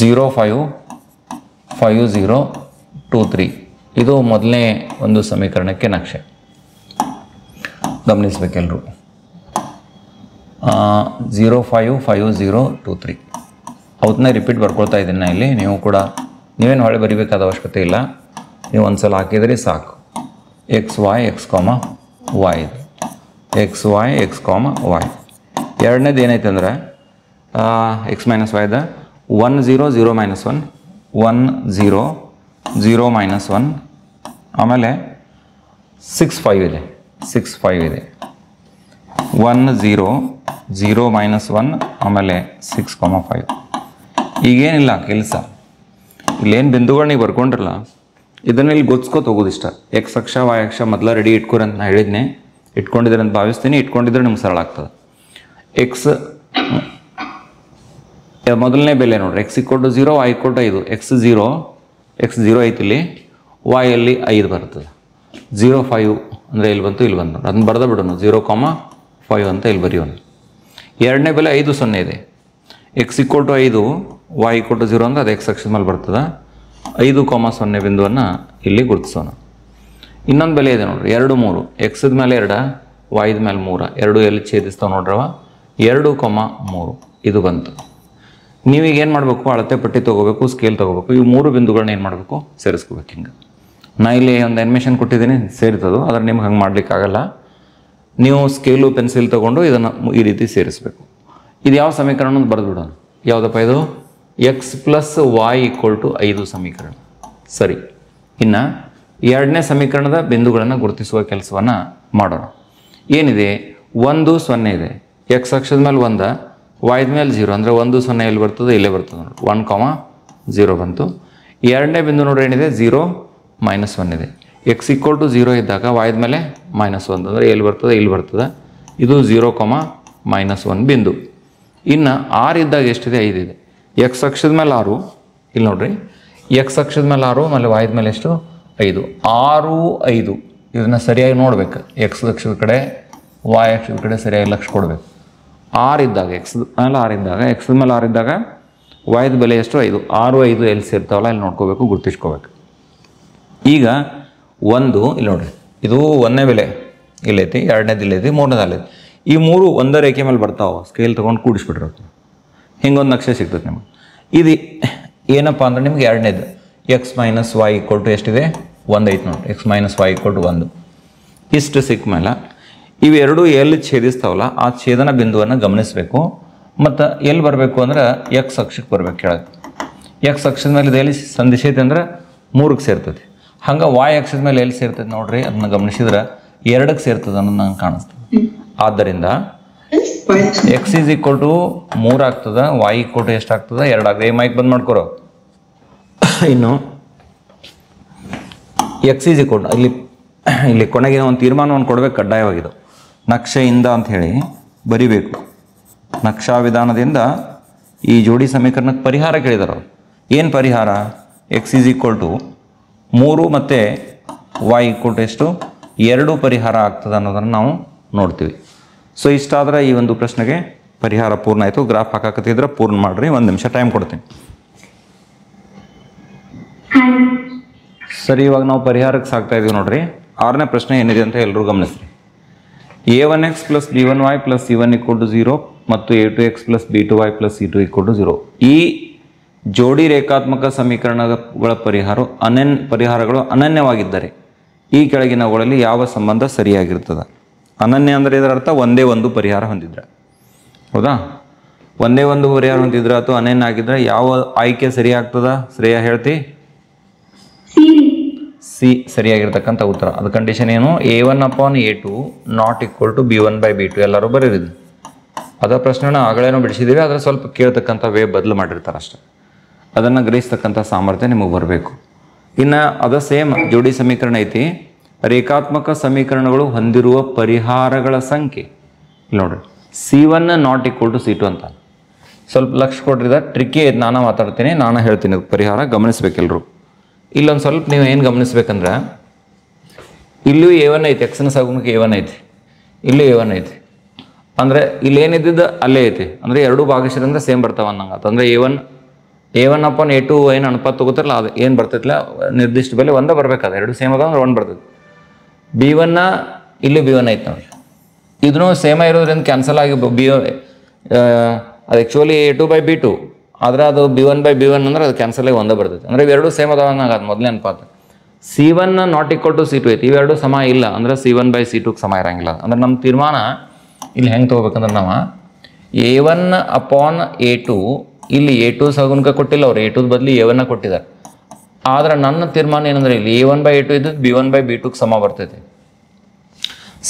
0, 5, 5, 0, 2, 3. ಇದು ಮೊದಲನೇ ಒಂದು ಸಮೀಕರಣಕ್ಕೆ ನಕ್ಷೆ. ಗಮನಿಸ್ಬೇಕೆಲ್ಲರೂ. 0, 5, 5, 0, 2, 3 ಅವತ್ತನ್ನ ರಿಪೀಟ್ ಬರ್ಕೊಳ್ತಾ ಇದ್ದೀನಿ ನಾನು ಇಲ್ಲಿ. ನೀವು ಕೂಡ ನೀವೇನು ಹೊಳೆ ಬರಿಬೇಕಾದ ಅವಶ್ಯಕತೆ ಇಲ್ಲ. ನೀವು ಒಂದು ಸಲ ಹಾಕಿದರೆ ಸಾಕು. X y x y, x y x y. ಎರಡನೇದು ಏನೈತೆ ಅಂದರೆ ಎಕ್ಸ್ ಮೈನಸ್ ವೈದ 1, 0, 0, -1, 1, 0, 0, -1. ಆಮೇಲೆ 6, 5 ಇದೆ. 6, 5 ಇದೆ. 1, 0, 0, -1 ಆಮೇಲೆ 6, 5. ಈಗೇನಿಲ್ಲ ಕೆಲಸ. ಇಲ್ಲೇನು ಬಿಂದುಗಳು ನೀವು ಬರ್ಕೊಂಡ್ರಲ್ಲ ಇದನ್ನ ಇಲ್ಲಿ ಗೊತ್ಸ್ಕೊತ ಹೋಗೋದಿಷ್ಟ. ಎಕ್ಸ್ ಅಕ್ಷ ವೈ ಅಕ್ಷ ಮೊದಲ ರೆಡಿ ಇಟ್ಕೊರಿ ಅಂತ ನಾನು ಹೇಳಿದ್ನೆ. ಇಟ್ಕೊಂಡಿದ್ರೆ ಅಂತ ಭಾವಿಸ್ತೀನಿ. ಇಟ್ಕೊಂಡಿದ್ರೆ ನಿಮ್ಗೆ ಸರಳ ಆಗ್ತದೆ. ಎಕ್ಸ್ ಮೊದಲನೇ ಬೆಲೆ ನೋಡ್ರಿ. X equal to 0, y equal to 5. X 0 ಐತಿ ಇಲ್ಲಿ. ವೈ ಅಲ್ಲಿ 5 ಬರ್ತದೆ. 0, 5 ಅಂದರೆ ಇಲ್ಲಿ ಬಂತು, ಇಲ್ಲಿ ಬಂತು. ಅದನ್ನ ಬರ್ದ ಬಿಡೋಣ. 0, 5 ಅಂತ ಇಲ್ಲಿ ಬರೆಯೋಣ. ಎರಡನೇ ಬೆಲೆ 5, 0 ಇದೆ. X equal to 5, y equal to 0 ಅಂದರೆ ಅದು ಎಕ್ಸ್ ಅಕ್ಷದ ಮೇಲೆ ಬರ್ತದೆ. 5, 0 ಬಿಂದುವನ್ನು ಇಲ್ಲಿ ಗುರುತಿಸೋಣ. ಇನ್ನೊಂದು ಬೆಲೆ ಇದೆ ನೋಡ್ರಿ 2, 3. ಎಕ್ಸದ ಮೇಲೆ 2, ವೈದ ಮೇಲೆ 3. 2 ಎಲ್ಲಿ ಛೇದಿಸ್ತಾವೆ ನೋಡ್ರವ. 2, 3 ಇದು ಬಂತು. ನೀವೀಗ ಏನು ಮಾಡಬೇಕು? ಅಳತೆ ಪಟ್ಟಿ ತೊಗೋಬೇಕು, ಸ್ಕೇಲ್ ತೊಗೋಬೇಕು. ಇವು 3 ಬಿಂದುಗಳನ್ನ ಏನು ಮಾಡಬೇಕು? ಸೇರಿಸ್ಕೋಬೇಕು. ಹಿಂಗೆ ನಾ ಇಲ್ಲಿ ಒಂದು ಅನಿಮೇಷನ್ ಕೊಟ್ಟಿದ್ದೀನಿ, ಸೇರ್ತದು. ಆದರೆ ನಿಮ್ಗೆ ಹಂಗೆ ಮಾಡ್ಲಿಕ್ಕಾಗಲ್ಲ. ನೀವು ಸ್ಕೇಲು ಪೆನ್ಸಿಲ್ ತೊಗೊಂಡು ಇದನ್ನು ಈ ರೀತಿ ಸೇರಿಸಬೇಕು. ಇದು ಯಾವ ಸಮೀಕರಣ ಅಂತ ಬರೆದು ಬಿಡೋಣ. ಯಾವುದಪ್ಪ ಇದು? X plus y equal to 5 ಸಮೀಕರಣ. ಸರಿ, ಇನ್ನು ಎರಡನೇ ಸಮೀಕರಣದ ಬಿಂದುಗಳನ್ನು ಗುರುತಿಸುವ ಕೆಲಸವನ್ನು ಮಾಡೋಣ. ಏನಿದೆ? 1 0 ಇದೆ. ಎಕ್ಸ್ ಅಕ್ಷದ ಮೇಲೆ 1, ವಾಯ್ದ ಮೇಲೆ 0, ಅಂದರೆ 1 0 ಎಲ್ಲಿ ಬರ್ತದೆ? ಇಲ್ಲೇ ಬರ್ತದೆ ನೋಡಿ. 1, 0 ಬಂತು. ಎರಡನೇ ಬಿಂದು ನೋಡ್ರಿ ಏನಿದೆ? 0 -1 ಇದೆ. ಎಕ್ಸ್ ಈಕ್ವಲ್ ಟು 0 ಇದ್ದಾಗ ವಾಯ್ದ ಮೇಲೆ -1 ಅಂದರೆ ಎಲ್ಲಿ ಬರ್ತದೆ? ಇಲ್ಲಿ ಬರ್ತದೆ. ಇದು 0, -1 ಬಿಂದು. ಇನ್ನು ಆರು ಇದ್ದಾಗ ಎಷ್ಟಿದೆ? 5 ಇದೆ. ಎಕ್ಸ್ ಅಕ್ಷದ ಮೇಲೆ 6, ಇಲ್ಲಿ ನೋಡ್ರಿ, ಎಕ್ಸ್ ಅಕ್ಷದ ಮೇಲೆ 6 ಆಮೇಲೆ ವಾಯ್ದ ಮೇಲೆ ಎಷ್ಟು? 5. 6, 5 ಇದನ್ನು ಸರಿಯಾಗಿ ನೋಡ್ಬೇಕು. ಎಕ್ಸ್ ಅಕ್ಷದ ಕಡೆ ವಾಯ್ ಅಕ್ಷದ ಕಡೆ ಸರಿಯಾಗಿ ಲಕ್ಷ ಕೊಡಬೇಕು. 6 ಇದ್ದಾಗ ಎಕ್ಸ್ ಮೇಲೆ 6 ಇದ್ದಾಗ, ಎಕ್ಸ್ ಮೇಲೆ 6 ಇದ್ದಾಗ ವಾಯ್ದ ಬೆಲೆ ಎಷ್ಟು? 5. 6, 5 ಎಲ್ಲಿ ಸೇರ್ತಾವಲ್ಲ ಇಲ್ಲಿ ನೋಡ್ಕೋಬೇಕು, ಗುರುತಿಸ್ಕೋಬೇಕು. ಈಗ 1 ಇಲ್ಲಿ ನೋಡ್ರಿ, ಇದು 1ನೇ ಬೆಲೆ ಇಲ್ಲೈತಿ, 2ನೇದು ಇಲ್ಲೈತಿ, 3ನೇದು ಅಲ್ಲೈತಿ. ಈ 3 ಒಂದೇ ರೇಖೆ ಮೇಲೆ ಬರ್ತಾವೆ. ಸ್ಕೇಲ್ ತೊಗೊಂಡು ಕೂಡಿಸ್ಬಿಟ್ರೆ ಹಿಂಗೊಂದು ನಕ್ಷೆ ಸಿಗ್ತದೆ ನಿಮಗೆ. ಇದು ಏನಪ್ಪ ಅಂದ್ರೆ ನಿಮ್ಗೆ ಎರಡನೇದು x minus y equal to ಎಷ್ಟಿದೆ? 1 ಐತೆ ನೋಡಿ. X minus y equal to 1 ಇಷ್ಟು ಸಿಕ್ಕ ಮೇಲೆ ಇವೆರಡು ಎಲ್ಲಿ ಛೇದಿಸ್ತಾವಲ್ಲ ಆ ಛೇದನ ಬಿಂದುವನ್ನು ಗಮನಿಸಬೇಕು. ಮತ್ತು ಎಲ್ಲಿ ಬರಬೇಕು ಅಂದ್ರೆ ಎಕ್ಸ್ ಅಕ್ಷಕ್ಕೆ ಬರ್ಬೇಕು ಕೆಳಗೆ. ಎಕ್ಸ್ ಅಕ್ಷದ ಮೇಲೆ ಇದು ಎಲ್ಲಿ ಸಂಧಿಸೈತೆ ಅಂದ್ರೆ 3ಕ್ಕೆ ಸೇರ್ತದೆ. ಹಂಗೆ ವಾಯ್ ಅಕ್ಷದ ಮೇಲೆ ಎಲ್ಲಿ ಸೇರ್ತದೆ ನೋಡ್ರಿ, ಅದನ್ನ ಗಮನಿಸಿದ್ರೆ 2ಕ್ಕೆ ಸೇರ್ತದೆ ಅನ್ನೋದು ನಂಗೆ ಕಾಣಿಸ್ತದೆ. ಆದ್ದರಿಂದ ಎಕ್ಸ್ ಈಸ್ ಈಕ್ವಲ್ ಟು 3 ಆಗ್ತದೆ, ವಾಯ್ ಈಕ್ವಲ್ ಟು ಎಷ್ಟಾಗ್ತದೆ? 2 ಆಗ್ತದೆ. ಮೈಕ್ ಬಂದ್ ಮಾಡ್ಕೊರೋ. ಇನ್ನು ಎಕ್ಸ್ ಈಸ್ ಈಕ್ವಲ್ ಟು ಇಲ್ಲಿ ಕೊನೆಗೆ ಒಂದು ತೀರ್ಮಾನವನ್ನು ಕೊಡಬೇಕು ಕಡ್ಡಾಯವಾಗಿದೆ. ನಕ್ಷೆಯಿಂದ ಅಂಥೇಳಿ ಬರಿಬೇಕು. ನಕ್ಷಾ ವಿಧಾನದಿಂದ ಈ ಜೋಡಿ ಸಮೀಕರಣಕ್ಕೆ ಪರಿಹಾರ ಕೇಳಿದಾರೆ ಅವರು. ಏನು ಪರಿಹಾರ? ಎಕ್ಸ್ ಈಸ್ ಈಕ್ವಲ್ ಟು 3 ಮತ್ತು ವಾಯ್ ಈಕ್ವಲ್ ಟು ಎಷ್ಟು? 2 ಪರಿಹಾರ ಆಗ್ತದೆ ಅನ್ನೋದನ್ನು ನಾವು ನೋಡ್ತೀವಿ. ಸೊ ಇಷ್ಟಾದ್ರೆ ಈ ಒಂದು ಪ್ರಶ್ನೆಗೆ ಪರಿಹಾರ ಪೂರ್ಣ ಆಯಿತು. ಗ್ರಾಫ್ ಹಾಕಕತ್ತಿದ್ರೆ ಪೂರ್ಣ ಮಾಡಿರಿ. 1 ನಿಮಿಷ ಟೈಮ್ ಕೊಡ್ತೀನಿ. ಸರಿ, ಇವಾಗ ನಾವು ಪರಿಹಾರಕ್ಕೆ ಸಾಕ್ತಾ ಇದೀವಿ ನೋಡ್ರಿ. 6ನೇ ಪ್ರಶ್ನೆ ಏನಿದೆ ಅಂತ ಎಲ್ಲರೂ ಗಮನಿಸ್ರಿ. a1x plus b1y plus c1 equal to 0 ಮತ್ತು a2x plus b2y plus c2 equal to 0. ಈ ಜೋಡಿ ರೇಖಾತ್ಮಕ ಸಮೀಕರಣಗಳ ಪರಿಹಾರಗಳು ಅನನ್ಯವಾಗಿದ್ದರೆ ಈ ಕೆಳಗಿನವುಗಳಲ್ಲಿ ಯಾವ ಸಂಬಂಧ ಸರಿಯಾಗಿರ್ತದೆ? ಅನನ್ಯ ಅಂದರೆ ಇದರ ಅರ್ಥ ಒಂದೇ ಒಂದು ಪರಿಹಾರ ಹೊಂದಿದ್ರೆ, ಹೌದಾ? ಒಂದೇ ಒಂದು ಪರಿಹಾರ ಹೊಂದಿದ್ರೆ ಅಥವಾ ಅನನ್ಯ ಆಗಿದ್ರೆ ಯಾವ ಆಯ್ಕೆ ಸರಿಯಾಗ್ತದ? ಶ್ರೇಯ ಹೇಳ್ತಿ? ಸಿ ಸರಿಯಾಗಿರ್ತಕ್ಕಂಥ ಉತ್ತರ. ಅದು ಕಂಡೀಷನ್ ಏನು? a1/a2 not equal to b1/b2. ಎಲ್ಲರೂ ಬರೀರಿದ್ದು ಅದ ಪ್ರಶ್ನೆನ ಆಗಲೇನೋ ಬಿಡಿಸಿದ್ದೀವಿ, ಆದರೆ ಸ್ವಲ್ಪ ಕೇಳ್ತಕ್ಕಂಥ ವೇ ಬದಲು ಮಾಡಿರ್ತಾರೆ ಅಷ್ಟೆ. ಅದನ್ನು ಗ್ರಹಿಸ್ತಕ್ಕಂಥ ಸಾಮರ್ಥ್ಯ ನಿಮಗೆ ಬರಬೇಕು. ಇನ್ನು ಅದ ಸೇಮ್ ಜೋಡಿ ಸಮೀಕರಣ ಐತಿ. ರೇಖಾತ್ಮಕ ಸಮೀಕರಣಗಳು ಹೊಂದಿರುವ ಪರಿಹಾರಗಳ ಸಂಖ್ಯೆ ಇಲ್ಲಿ ನೋಡ್ರಿ, c1 not equal to c2 ಅಂತ. ಸ್ವಲ್ಪ ಲಕ್ಷ ಕೊಡ್ರಿದ ಟ್ರಿಕ್ಕಿ ಐತೆ. ನಾನು ಮಾತಾಡ್ತೀನಿ, ನಾನು ಹೇಳ್ತೀನಿ ಪರಿಹಾರ ಗಮನಿಸ್ಬೇಕೆಲ್ಲರೂ. ಇಲ್ಲೊಂದು ಸ್ವಲ್ಪ ನೀವು ಏನು ಗಮನಿಸ್ಬೇಕಂದ್ರೆ, ಇಲ್ಲೂ a1 ಐತಿ, ಎಕ್ಸ್ನ ಸಗುಣಕ್ಕೆ a1 ಐತಿ, ಇಲ್ಲೂ a1 ಐತಿ. ಅಂದರೆ ಇಲ್ಲಿ ಏನಿದ್ದಿದ್ದು ಅಲ್ಲೇ ಐತಿ. ಅಂದರೆ ಎರಡೂ ಭಾಗಶರಿಂದ ಸೇಮ್ ಬರ್ತಾವೆ ಅನ್ನಂಗೆ. ಅಂದರೆ a1/a2 ಏನು ಅನುಪಾತ ತಗೋತಾರಲ್ಲ ಅದು ಏನು ಬರ್ತೈತಿಲ್ಲ ನಿರ್ದಿಷ್ಟ ಬೆಲೆ ಒಂದೇ ಬರ್ಬೇಕಾದ್ರೆ ಎರಡು ಸೇಮ್ ಅದ ಅಂದ್ರೆ 1 ಬರ್ತೈತಿ. b1 ಇಲ್ಲಿ b1 ಐತೆ ನೋಡಿ, ಇದನ್ನು ಸೇಮ ಇರೋದ್ರಿಂದ ಕ್ಯಾನ್ಸಲ್ ಆಗಿ ಅದು ಆ್ಯಕ್ಚುಲಿ a2/b2 ಆದರೆ ಅದು b1/b1 ಅಂದ್ರೆ ಅದು ಕ್ಯಾನ್ಸಲ್ ಆಗಿ ಒಂದೇ ಬರ್ತೈತಿ. ಅಂದರೆ ಇವೆರಡು ಸೇಮ್ ಅದಾವ ಅನ್ನಂಗೆ ಅದು ಮೊದಲೇ ಅನುಪಾತ. c1 not equal to c2 ಐತಿ, ಇವೆರಡು ಸಮ ಇಲ್ಲ ಅಂದರೆ c1/c2ಗೆ ಸಮ ಇರಂಗಿಲ್ಲ. ಅಂದ್ರೆ ನಮ್ಮ ತೀರ್ಮಾನ ಇಲ್ಲಿ ಹೆಂಗೆ ತೊಗೋಬೇಕಂದ್ರೆ ನಾವು a1/a2 ಇಲ್ಲಿ a2 ಸಗುಣಕ ಕೊಟ್ಟಿಲ್ಲ, ಅವ್ರು a2 ಬದಲಿ a1 ಕೊಟ್ಟಿದ್ದಾರೆ. ಆದ್ರೆ ನನ್ನ ತೀರ್ಮಾನ ಏನಂದ್ರೆ ಇಲ್ಲಿ a1/a2 ಇದ್ದದ್ದು b1/b2ಗೆ ಸಮ ಬರ್ತೈತಿ.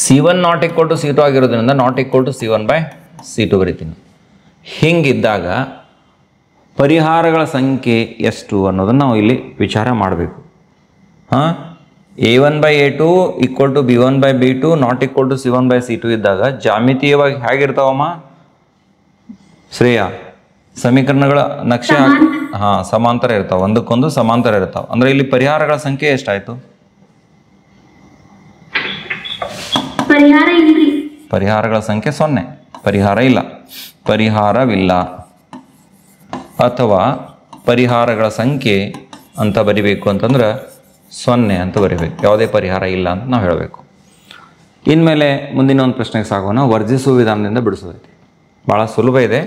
c1 not equal to c2 ಆಗಿರೋದ್ರಿಂದ ನಾಟ್ ಈಕ್ವಲ್ ಟು c1/c2 ಬರಿತೀನಿ. ಹಿಂಗಿದ್ದಾಗ ಪರಿಹಾರಗಳ ಸಂಖ್ಯೆ ಎಷ್ಟು ಅನ್ನೋದನ್ನು ನಾವು ಇಲ್ಲಿ ವಿಚಾರ ಮಾಡಬೇಕು. a1/a2 equal to b1/b2 not equal to c1/c2 ಇದ್ದಾಗ ಜಾಮಿತೀಯವಾಗಿ ಹೇಗಿರ್ತಾವಮ್ಮ ಶ್ರೇಯ? ಸಮೀಕರಣಗಳ ನಕ್ಷೆ ಸಮಾಂತರ ಇರ್ತಾವೆ, ಒಂದಕ್ಕೊಂದು ಸಮಾಂತರ ಇರ್ತಾವೆ. ಅಂದ್ರೆ ಇಲ್ಲಿ ಪರಿಹಾರಗಳ ಸಂಖ್ಯೆ ಎಷ್ಟಾಯ್ತು? ಪರಿಹಾರಗಳ ಸಂಖ್ಯೆ 0. ಪರಿಹಾರ ಇಲ್ಲ, ಪರಿಹಾರವಿಲ್ಲ. ಅಥವಾ ಪರಿಹಾರಗಳ ಸಂಖ್ಯೆ ಅಂತ ಬರಿಬೇಕು ಅಂತಂದ್ರೆ 0 ಅಂತ ಬರಿಬೇಕು. ಯಾವುದೇ ಪರಿಹಾರ ಇಲ್ಲ ಅಂತ ನಾವು ಹೇಳಬೇಕು. ಇನ್ಮೇಲೆ ಮುಂದಿನ ಒಂದು ಪ್ರಶ್ನೆಗೆ ಸಾಗೋಣ. ವರ್ಜಿಸುವ ವಿಧಾನದಿಂದ ಬಿಡಿಸೋದೈತಿ. ಭಾಳ ಸುಲಭ ಇದೆ.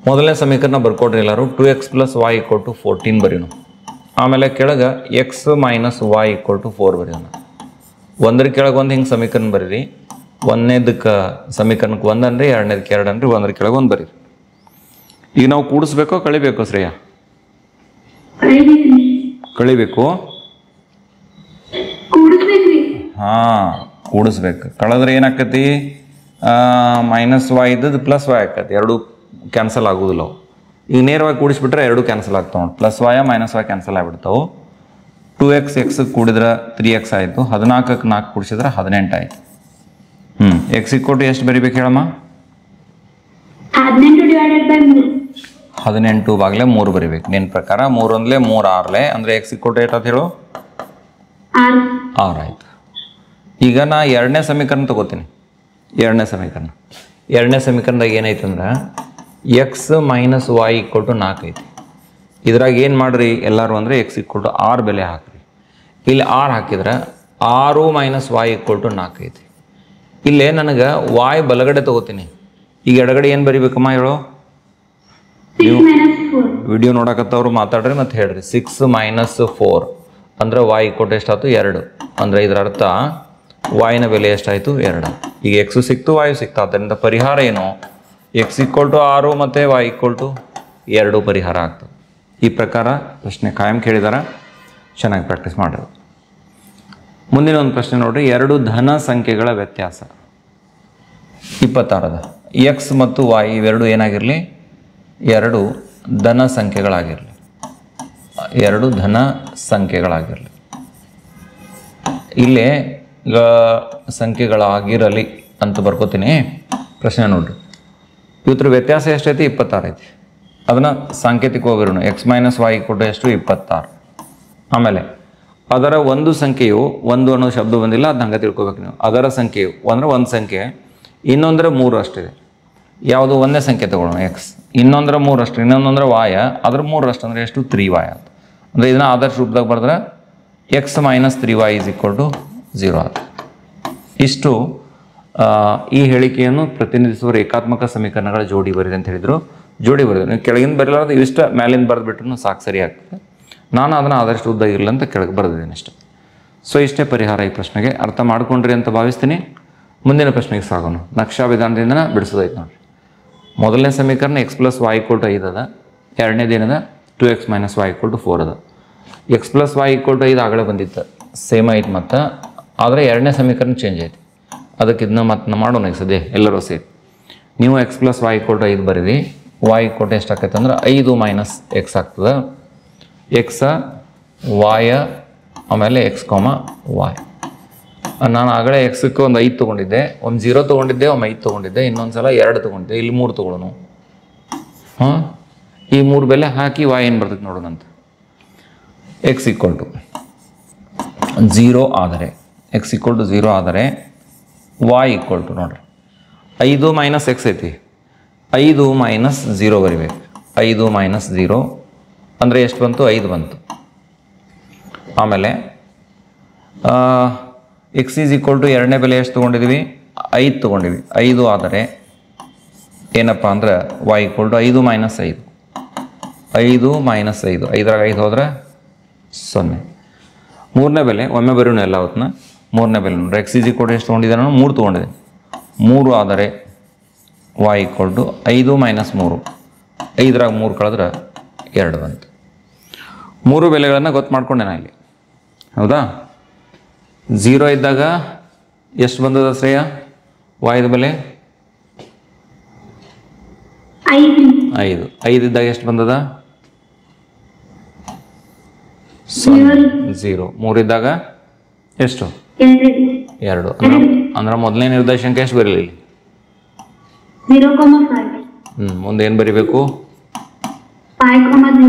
ಮೊದಲನೇ ಸಮೀಕರಣ ಬರ್ಕೊಡ್ರಿ ಎಲ್ಲರೂ. 2x + y = 14 ಬರೀನು. ಆಮೇಲೆ ಕೆಳಗೆ x - y = 4 ಬರೆಯೋಣ. ಒಂದ್ರ ಕೆಳಗೆ ಒಂದು ಹಿಂಗೆ ಸಮೀಕರಣ ಬರೀರಿ. ಒಂದನೇದಕ್ಕೆ ಸಮೀಕರಣಕ್ಕೆ 1 ಅನ್ರಿ, ಎರಡನೇದಕ್ಕೆ 2 ಅನ್ರಿ, 1 ಕೆಳಗೆ 1 ಬರೀರಿ. ಈಗ ನಾವು ಕೂಡಿಸ್ಬೇಕೋ ಕಳಿಬೇಕೋ ಶ್ರೇಯ? ಕಳಿಬೇಕು. ಹಾಂ, ಕೂಡಿಸ್ಬೇಕು. ಕಳೆದ್ರೆ ಏನಾಕತಿ? -y ಇದ್ದದ್ದು +y ಆಕತಿ. ಎರಡು ಕ್ಯಾನ್ಸಲ್ ಆಗೋದಿಲ್ಲ ಅವು. ಈಗ ನೇರವಾಗಿ ಕೂಡಿಸ್ಬಿಟ್ರೆ ಎರಡು ಕ್ಯಾನ್ಸಲ್ ಆಗ್ತಾವೆ ನೋಡಿ. +y -y ಕ್ಯಾನ್ಸಲ್ ಆಗಿಬಿಡ್ತಾವೆ. 2x x ಕೂಡಿದ್ರೆ 3x ಆಯಿತು. 14ಕ್ಕೆ 4 ಕೂಡಿಸಿದ್ರೆ 18 ಆಯಿತು. x = ಎಷ್ಟು ಬರಿಬೇಕು ಹೇಳಮ್ಮ? 18/3 ಬರಿಬೇಕು. ನಿನ್ನ ಪ್ರಕಾರ 3 1 3 6 ಅಂದರೆ x = ಎಷ್ಟು ಹೇಳು? 6 ಆಯಿತು. ಈಗ ನಾ ಎರಡನೇ ಸಮೀಕರಣ ತಗೋತೀನಿ. ಎರಡನೇ ಸಮೀಕರಣದಾಗ ಏನೈತಂದ್ರೆ x - y = 4 ಐತಿ. ಇದ್ರಾಗ ಏನು ಮಾಡ್ರಿ ಎಲ್ಲರೂ ಅಂದರೆ x = 6 ಬೆಲೆ ಹಾಕ್ರಿ. ಇಲ್ಲಿ 6 ಹಾಕಿದ್ರೆ 6 - y = 4 ಐತಿ. ಇಲ್ಲೇ ನನಗೆ y ಬಲಗಡೆ ತಗೋತೀನಿ. ಈಗ ಎಡಗಡೆ ಏನು ಬರಿಬೇಕಮ್ಮ ಹೇಳು? ನೀವು ವಿಡಿಯೋ ನೋಡಕತ್ತವ್ರು ಮಾತಾಡ್ರಿ ಮತ್ತು ಹೇಳ್ರಿ. 6 - 4 ಅಂದ್ರೆ y = ಎಷ್ಟಾಯ್ತು? 2. ಅಂದರೆ ಇದರ ಅರ್ಥ y ನ ಬೆಲೆ ಎಷ್ಟಾಯಿತು? 2. ಈಗ x ಸಿಕ್ತು, y ಸಿಕ್ತು. ಆದ್ದರಿಂದ ಪರಿಹಾರ ಏನು? x = 6 ಮತ್ತು y = 2 ಪರಿಹಾರ ಆಗ್ತದೆ. ಈ ಪ್ರಕಾರ ಪ್ರಶ್ನೆ ಕಾಯಂ ಕೇಳಿದಾರ, ಚೆನ್ನಾಗಿ ಪ್ರಾಕ್ಟೀಸ್ ಮಾಡಿರಿ. ಮುಂದಿನ ಒಂದು ಪ್ರಶ್ನೆ ನೋಡ್ರಿ. ಎರಡು ಧನ ಸಂಖ್ಯೆಗಳ ವ್ಯತ್ಯಾಸ 26 ಅದ. x ಮತ್ತು y ಇವೆರಡು ಏನಾಗಿರಲಿ? ಎರಡು ಧನ ಸಂಖ್ಯೆಗಳಾಗಿರಲಿ. ಇಲ್ಲೇ ಸಂಖ್ಯೆಗಳಾಗಿರಲಿ ಅಂತ ಬರ್ಕೋತೀನಿ. ಪ್ರಶ್ನೆ ನೋಡ್ರಿ. ಇವತ್ತರ ವ್ಯತ್ಯಾಸ ಎಷ್ಟೈತಿ? 26 ಐತಿ. ಅದನ್ನು ಸಾಂಕೇತಿಕವಾಗಿ ಬರೋಣ. x - y = ಎಷ್ಟು? 26. ಆಮೇಲೆ ಅದರ ಒಂದು ಸಂಖ್ಯೆಯು, ಒಂದು ಅನ್ನೋ ಶಬ್ದ ಬಂದಿಲ್ಲ, ಅದನ್ನ ಹಂಗೆ ತಿಳ್ಕೊಬೇಕು ನೀವು. ಅದರ ಸಂಖ್ಯೆಯು ಅಂದರೆ ಒಂದು ಸಂಖ್ಯೆ, ಇನ್ನೊಂದರೆ 3 ಅಷ್ಟಿದೆ. ಯಾವುದು? ಒಂದೇ ಸಂಖ್ಯೆ ತಗೊಳ್ಳೋಣ x. ಇನ್ನೊಂದರೆ 3 ಅಷ್ಟು, ಇನ್ನೊಂದಂದ್ರೆ y. ಅದ್ರ 3 ಅಷ್ಟು ಅಂದರೆ ಎಷ್ಟು? 3y ಅಂತ. ಅಂದರೆ ಇದನ್ನು ಆದರ್ಶ ರೂಪದಾಗ ಬರೆದ್ರೆ x - 3y = 0 ಆತ. ಇಷ್ಟು ಈ ಹೇಳಿಕೆಯನ್ನು ಪ್ರತಿನಿಧಿಸುವ ರೇಖಾತ್ಮಕ ಸಮೀಕರಣಗಳ ಜೋಡಿ ಬರಿದೆ ಅಂತ ಹೇಳಿದರು. ಜೋಡಿ ಬರೆದು ನೀವು ಕೆಳಗಿಂದ ಬರಲಾರ್ದು ಇಷ್ಟ ಮೇಲಿಂದ ಬರೆದ್ಬಿಟ್ರು ಸಾಕು, ಸರಿ ಆಗ್ತದೆ. ನಾನು ಅದನ್ನು ಆದಷ್ಟು ಉದ್ದ ಇರಲಿಲ್ಲ ಅಂತ ಕೆಳಗೆ ಬರೆದಿದ್ದೀನಿ ಅಷ್ಟೇ. ಸೊ ಇಷ್ಟೇ ಪರಿಹಾರ ಈ ಪ್ರಶ್ನೆಗೆ. ಅರ್ಥ ಮಾಡ್ಕೊಂಡ್ರಿ ಅಂತ ಭಾವಿಸ್ತೀನಿ. ಮುಂದಿನ ಪ್ರಶ್ನೆಗೆ ಸಾಗೋಣ. ನಕ್ಷಾ ವಿಧಾನದಿಂದ ಬಿಡಿಸೋದೈತೆ ನೋಡಿರಿ. ಮೊದಲನೇ ಸಮೀಕರಣ x + y = 5 ಅದ. ಎರಡನೇದೇನದ? 2x - y = 4 ಅದ. x + y = 5 ಆಗಲೇ ಬಂದಿತ್ತು, ಸೇಮ್ ಐತೆ. ಮತ್ತು ಆದರೆ ಎರಡನೇ ಸಮೀಕರಣ ಚೇಂಜ್ ಐತಿ. ಅದಕ್ಕೆ ಇದನ್ನ ಮತ್ತೆ ಮಾಡೋಣ ಈಗ ಸದ್ಯ ಎಲ್ಲರೂ ಸೇರಿ. ನೀವು x + y = 5 ಬರೀರಿ. y = ಎಷ್ಟು ಆಕೈತೆ ಅಂದ್ರೆ 5 - x ಆಗ್ತದೆ. x y ಆಮೇಲೆ x, y. ನಾನು ಆಗಲೇ ಎಕ್ಸಕ್ಕೆ ಒಂದು 5 ತೊಗೊಂಡಿದ್ದೆ, ಒಂದು 0 ತೊಗೊಂಡಿದ್ದೆ, ಒಂದು 5 ತೊಗೊಂಡಿದ್ದೆ, ಇನ್ನೊಂದು ಸಲ 2 ತೊಗೊಂಡಿದ್ದೆ. ಇಲ್ಲಿ 3 ತೊಗೊಳ್ಳೋಣ. ಈ 3 ಬೆಲೆ ಹಾಕಿ y ಏನು ಬರ್ತೈತೆ ನೋಡೋಣಂತ. x = 0 ಆದರೆ, x = 0 ಆದರೆ y = ನೋಡ್ರಿ 5 - x ಐತಿ. 5 - 0 ಬರಿಬೇಕು. 5 - 0 ಅಂದರೆ ಎಷ್ಟು ಬಂತು? 5 ಬಂತು. ಆಮೇಲೆ x = ಎರಡನೇ ಬೆಲೆ ಎಷ್ಟು ತೊಗೊಂಡಿದ್ವಿ? 5 ತೊಗೊಂಡಿವಿ. 5 ಆದರೆ ಏನಪ್ಪ ಅಂದ್ರೆ y = 5 - 5. 5 - 5, 5ರಾಗ 5 ಹೋದ್ರೆ 0. ಮೂರನೇ ಬೆಲೆ ಒಮ್ಮೆ ಬರೋಣ ಎಲ್ಲ ಹೊತ್ತನ್ನ. ಮೂರನೇ ಬೆಲೆ ನೋಡ್ರಿ. x = ಎಷ್ಟು ತೊಗೊಂಡಿದ್ದೆ? ನಾನು 3 ತೊಗೊಂಡಿದ್ದೆ. 3 ಆದರೆ y = 5 - 3. 5ರಾಗ 3 ಕಳೆದ್ರೆ 2 ಬಂತು. 3 ಬೆಲೆಗಳನ್ನು ಗೊತ್ತು ಮಾಡ್ಕೊಂಡೆ ನಾ ಇಲ್ಲಿ, ಹೌದಾ? 0 ಇದ್ದಾಗ ಎಷ್ಟು ಬಂದದ ಶ್ರೇಯ? y ಬೆಲೆ 5. 5 ಇದ್ದಾಗ ಎಷ್ಟು ಬಂದದ? 0. 3 ಇದ್ದಾಗ ಎಷ್ಟು? 2. ಅಂದ್ರೆ ಮೊದಲನೇ ನಿರ್ದೇಶಾಂಕ ಎಷ್ಟು ಬರಲಿ? 0,5. ಮುಂದೆ ಏನು ಬರಿಬೇಕು? 5,0.